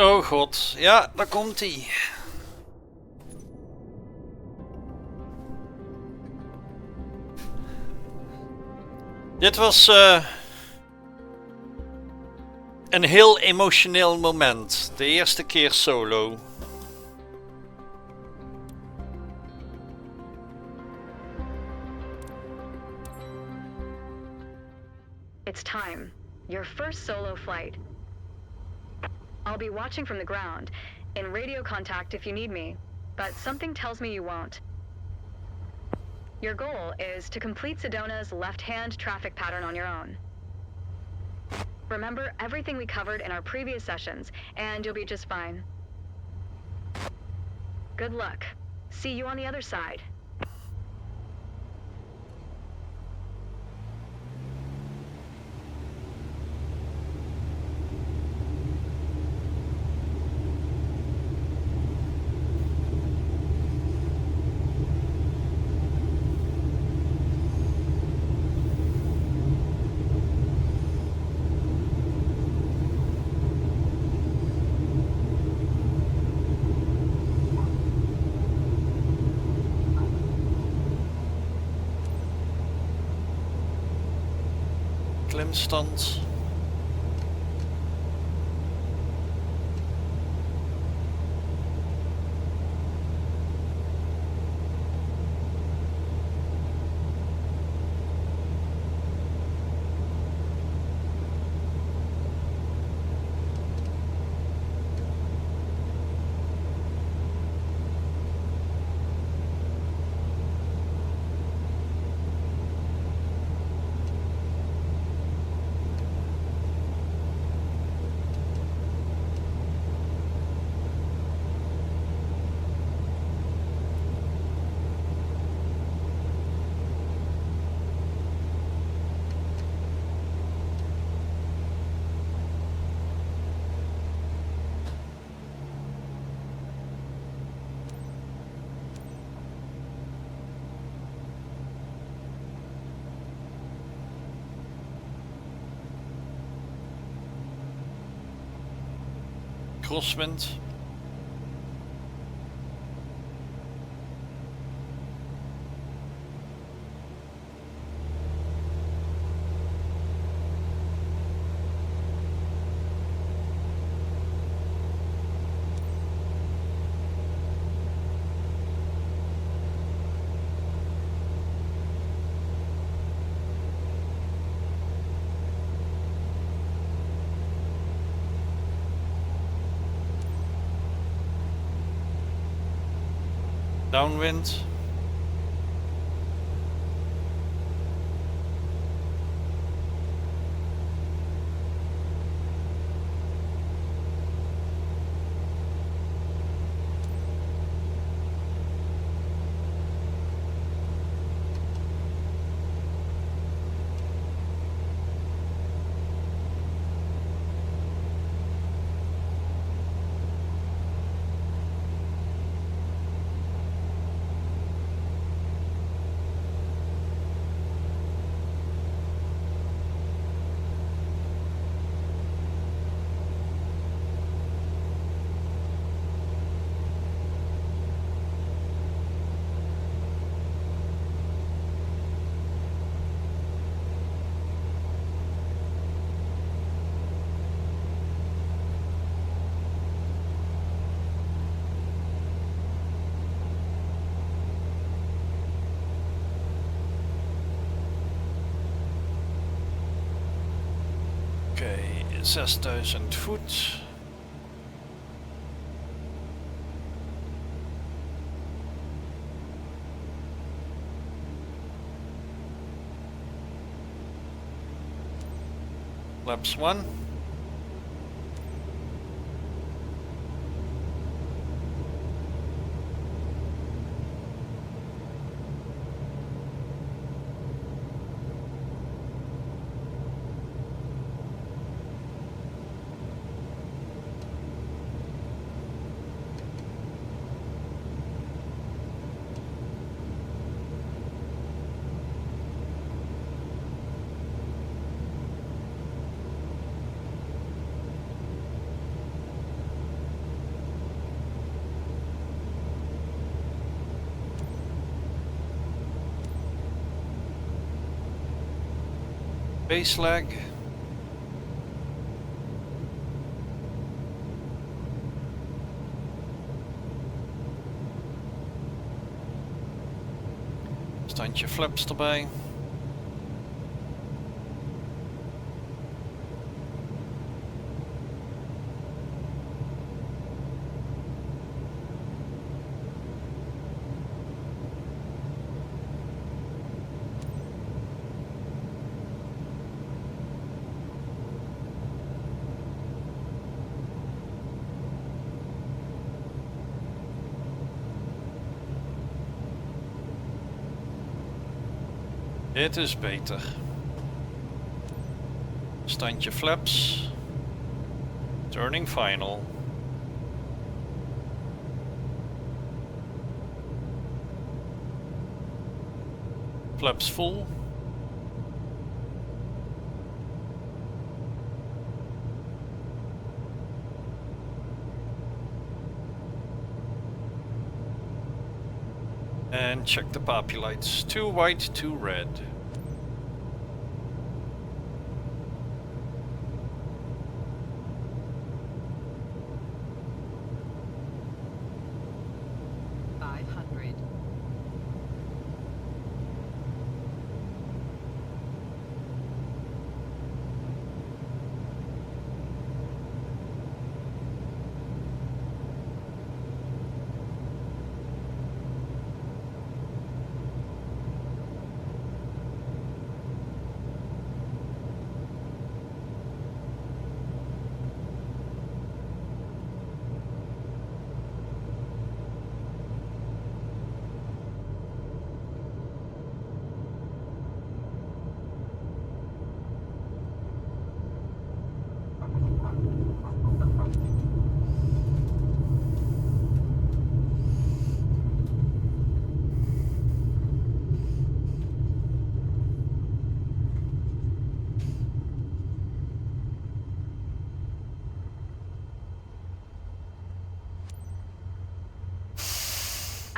Oh god, ja, daar komt hij. Dit was een heel emotioneel moment. De eerste keer solo. It's time. Your first solo flight. I'll be watching from the ground, in radio contact if you need me, but something tells me you won't. Your goal is to complete Sedona's left-hand traffic pattern on your own. Remember everything we covered in our previous sessions, and you'll be just fine. Good luck. See you on the other side. Klimstand. Crosswind. Downwind. Oké, 6000 voet. Flaps 1. Base lag. Standje flaps erbij. Dit is beter. Standje flaps. Turning final. Flaps full. And check the PAPI lights. 2 white, 2 red.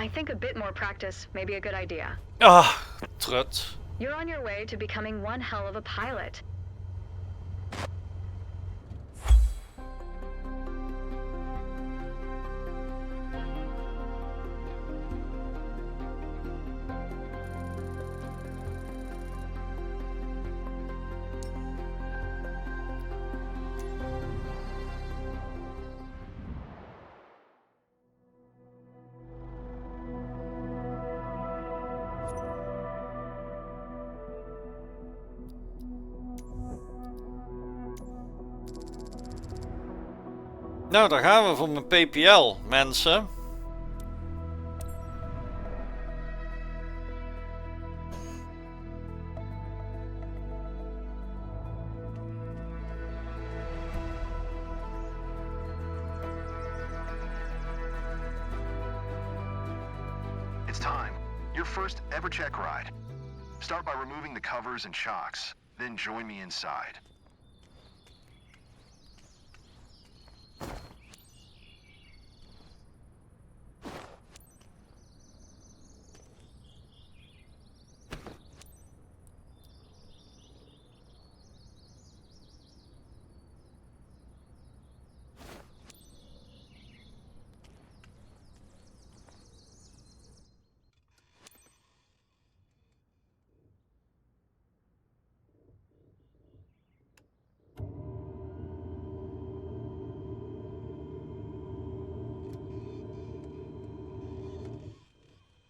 I think a bit more practice may be a good idea. Ah, trut. You're on your way to becoming one hell of a pilot. Nou, daar gaan we voor mijn PPL, mensen. It's time. Your first ever check ride. Start by removing the covers and shocks, then join me inside.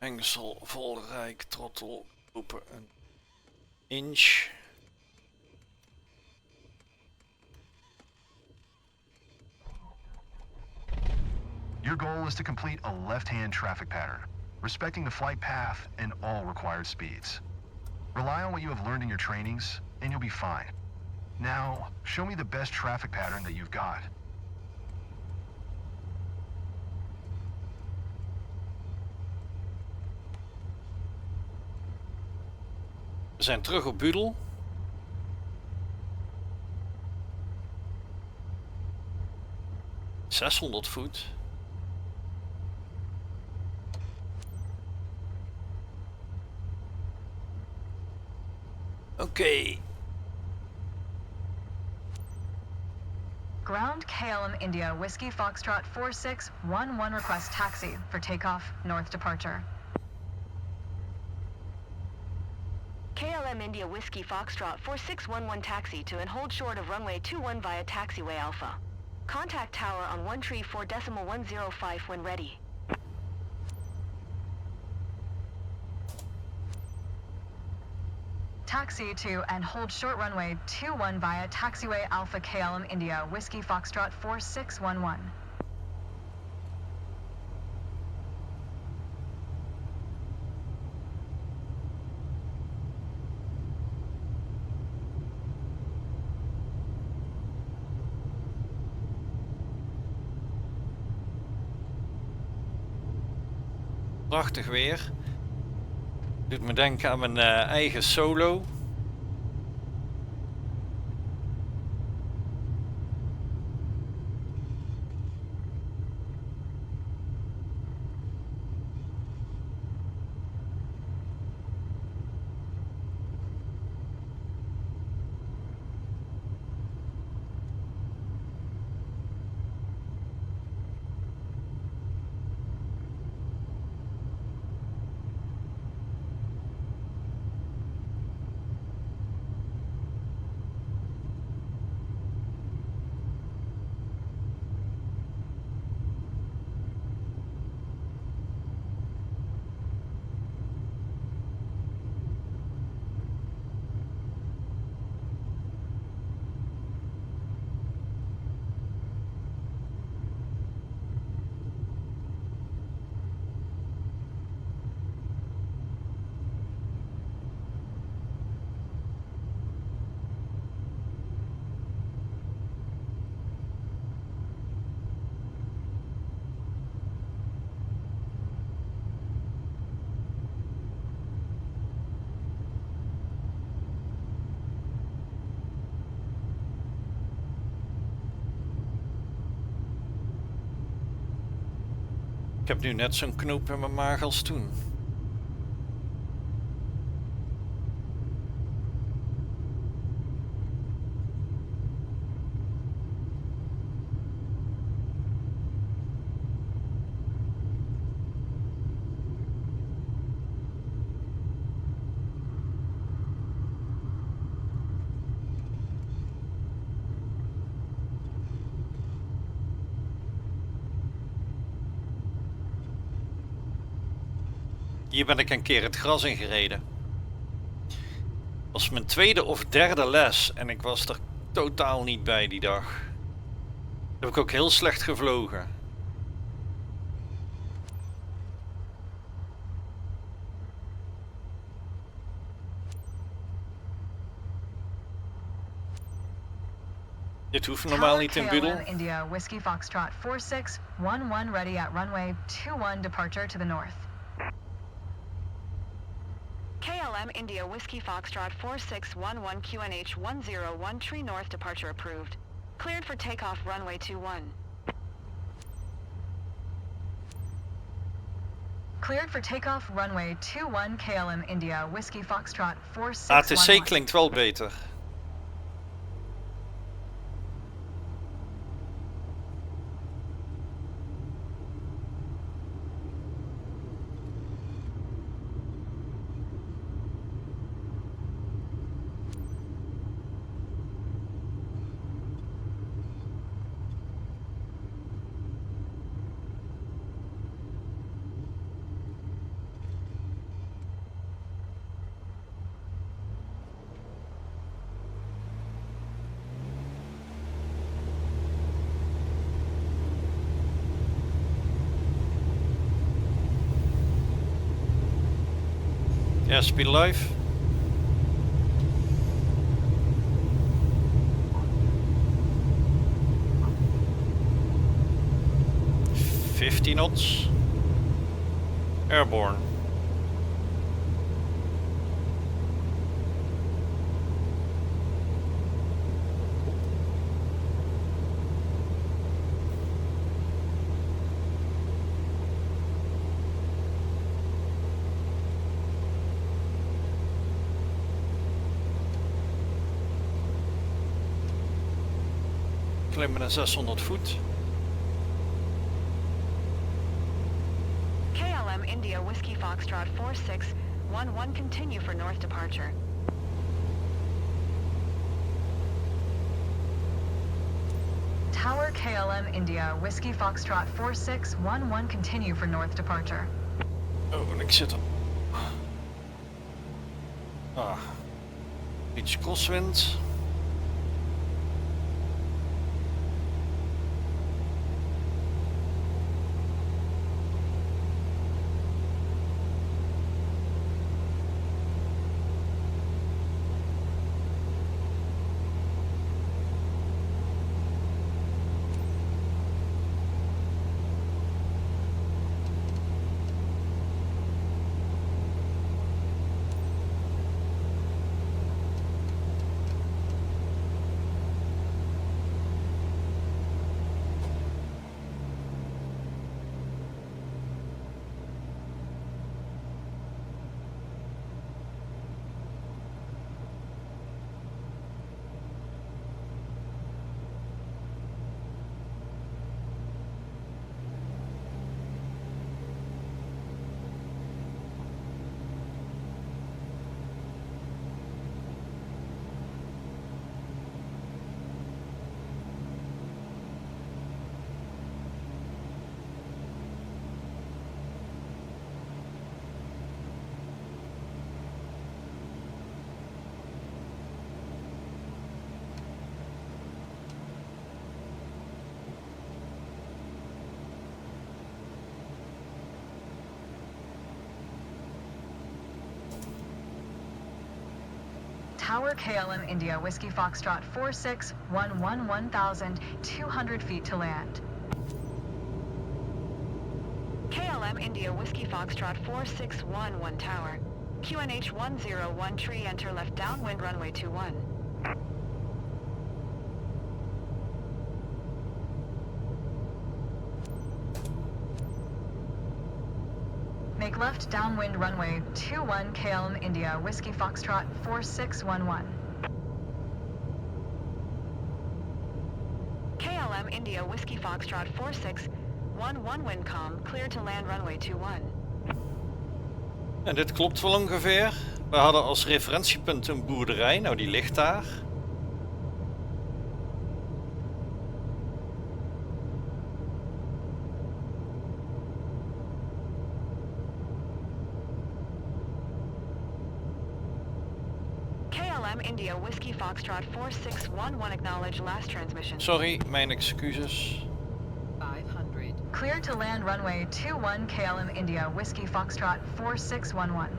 Engsel, volrijk, trottel, open een inch. Your goal is to complete a left-hand traffic pattern, respecting the flight path and all required speeds. Rely on what you have learned in your trainings, and you'll be fine. Now, show me the best traffic pattern that you've got. We zijn terug op Budel. ...600 voet. Oké. Ground KLM India Whiskey Foxtrot 4611 request taxi for takeoff north departure. KLM India Whiskey Foxtrot 4611 taxi to and hold short of runway 21 via taxiway Alpha. Contact tower on 134.105 when ready. Taxi to and hold short runway 21 via taxiway Alpha KLM India Whiskey Foxtrot 4611. Prachtig weer. Doet me denken aan mijn eigen solo. Ik heb nu net zo'n knoop in mijn maag als toen. Hier ben ik een keer het gras in gereden. Dat was mijn tweede of derde les en ik was er totaal niet bij die dag. Heb ik ook heel slecht gevlogen. Dit hoeft normaal niet in Budel. KLM India Whiskey Foxtrot 4611 ready at runway 21 departure to the north. KLM India Whiskey Foxtrot 4611 QNH 101 Tree North departure approved. Cleared for takeoff runway 21. Cleared for takeoff runway 21 KLM India Whiskey Foxtrot 4611. ATC klinkt wel beter. Ja, speed live. $50 knots. Airborne. Klimmen naar 600 voet. KLM India Whiskey Foxtrot 4611 continue for north departure. Tower KLM India Whiskey Foxtrot 4611 continue for north departure. Oh, en ik zit er. Iets crosswind. Tower KLM India Whiskey Foxtrot 4611 1,200 feet to land. KLM India Whiskey Foxtrot 4611 Tower. QNH 101 Tree enter left downwind runway 21. Make left downwind runway 21 KLM India Whiskey Foxtrot 4611. KLM India Whiskey Foxtrot 4611 Windcom, clear to land runway 21. En dit klopt wel ongeveer. We hadden als referentiepunt een boerderij, nou die ligt daar. KLM India Whiskey Foxtrot 4611 acknowledge last transmission. Sorry, mijn excuses. 500. Cleared to land runway 21 KLM India Whiskey Foxtrot 4611.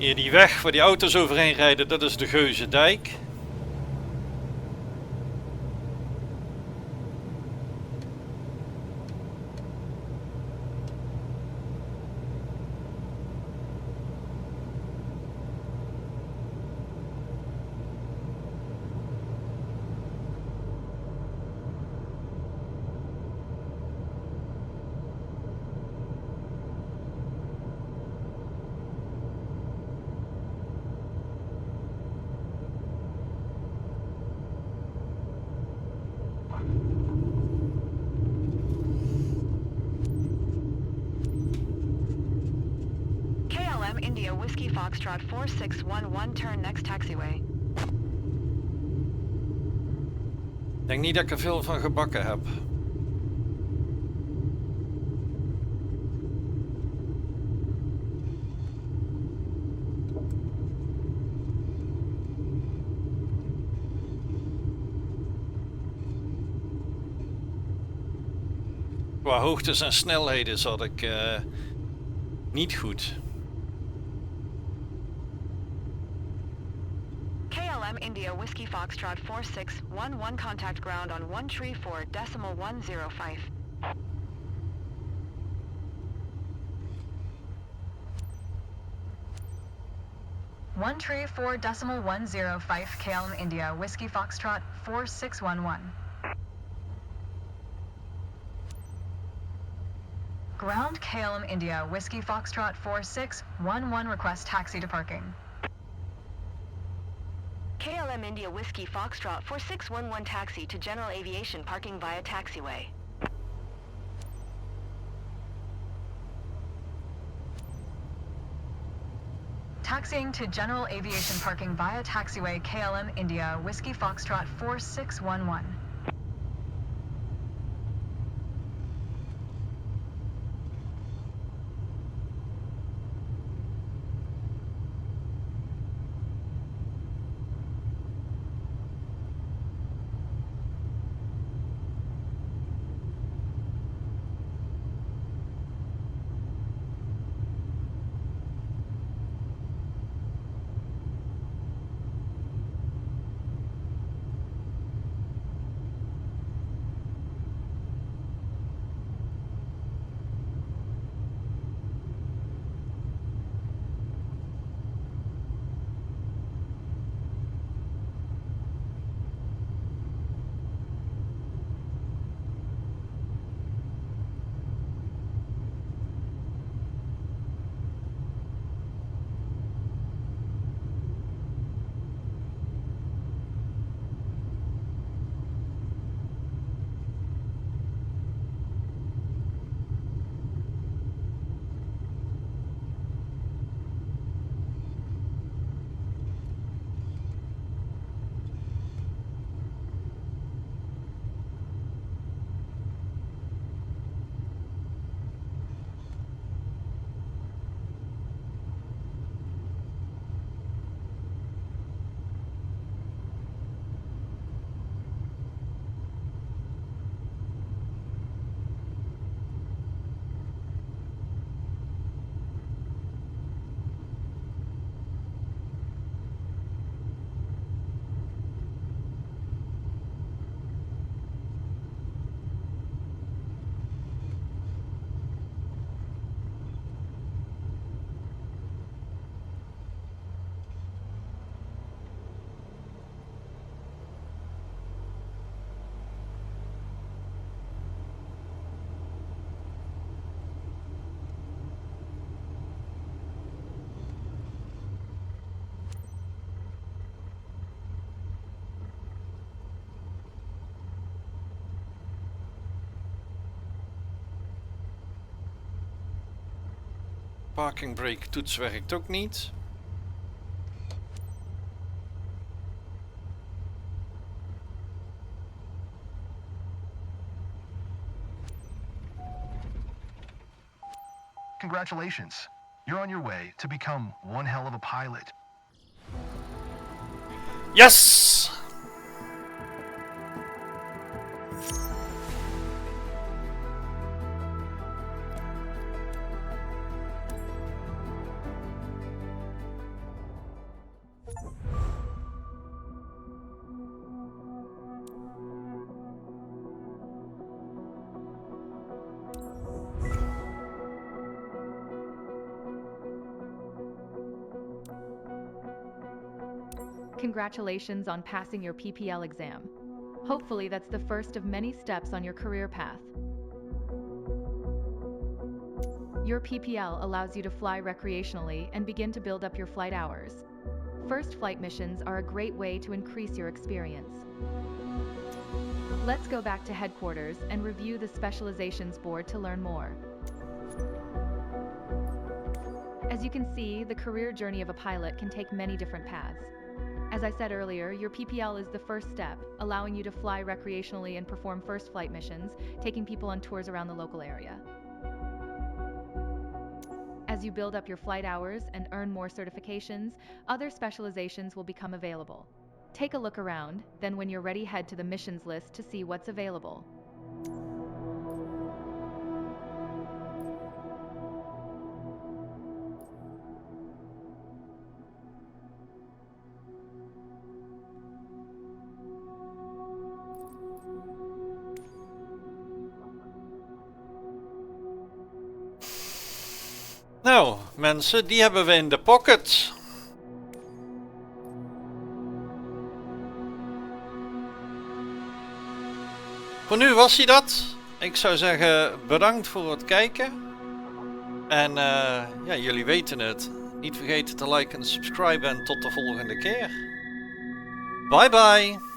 Hier die weg waar die auto's overheen rijden, dat is de Geuzendijk. KLM India Whiskey Foxtrot 4611 turn next taxiway. Ik denk niet dat ik er veel van gebakken heb. Qua hoogtes en snelheden zat ik niet goed. KLM India Whiskey Foxtrot 4611 contact ground on 134.105. One tree 4.105 KLM India Whiskey Foxtrot 4611. Ground KLM India Whiskey Foxtrot 4611 request taxi to parking. KLM India Whiskey Foxtrot 4611 taxi to General Aviation parking via taxiway. Taxiing to General Aviation parking via taxiway KLM India Whiskey Foxtrot 4611. Parking brake toets werkt ook niet. Congratulations. You're on your way to become one hell of a pilot. Yes! Congratulations on passing your PPL exam. Hopefully that's the first of many steps on your career path. Your PPL allows you to fly recreationally and begin to build up your flight hours. First flight missions are a great way to increase your experience. Let's go back to headquarters and review the specializations board to learn more. As you can see, the career journey of a pilot can take many different paths. As I said earlier, your PPL is the first step, allowing you to fly recreationally and perform first flight missions, taking people on tours around the local area. As you build up your flight hours and earn more certifications, other specializations will become available. Take a look around, then when you're ready, head to the missions list to see what's available. Nou, mensen, die hebben we in de pocket. Voor nu was hij dat. Ik zou zeggen, bedankt voor het kijken. En ja, jullie weten het. Niet vergeten te liken en subscriben en tot de volgende keer. Bye bye.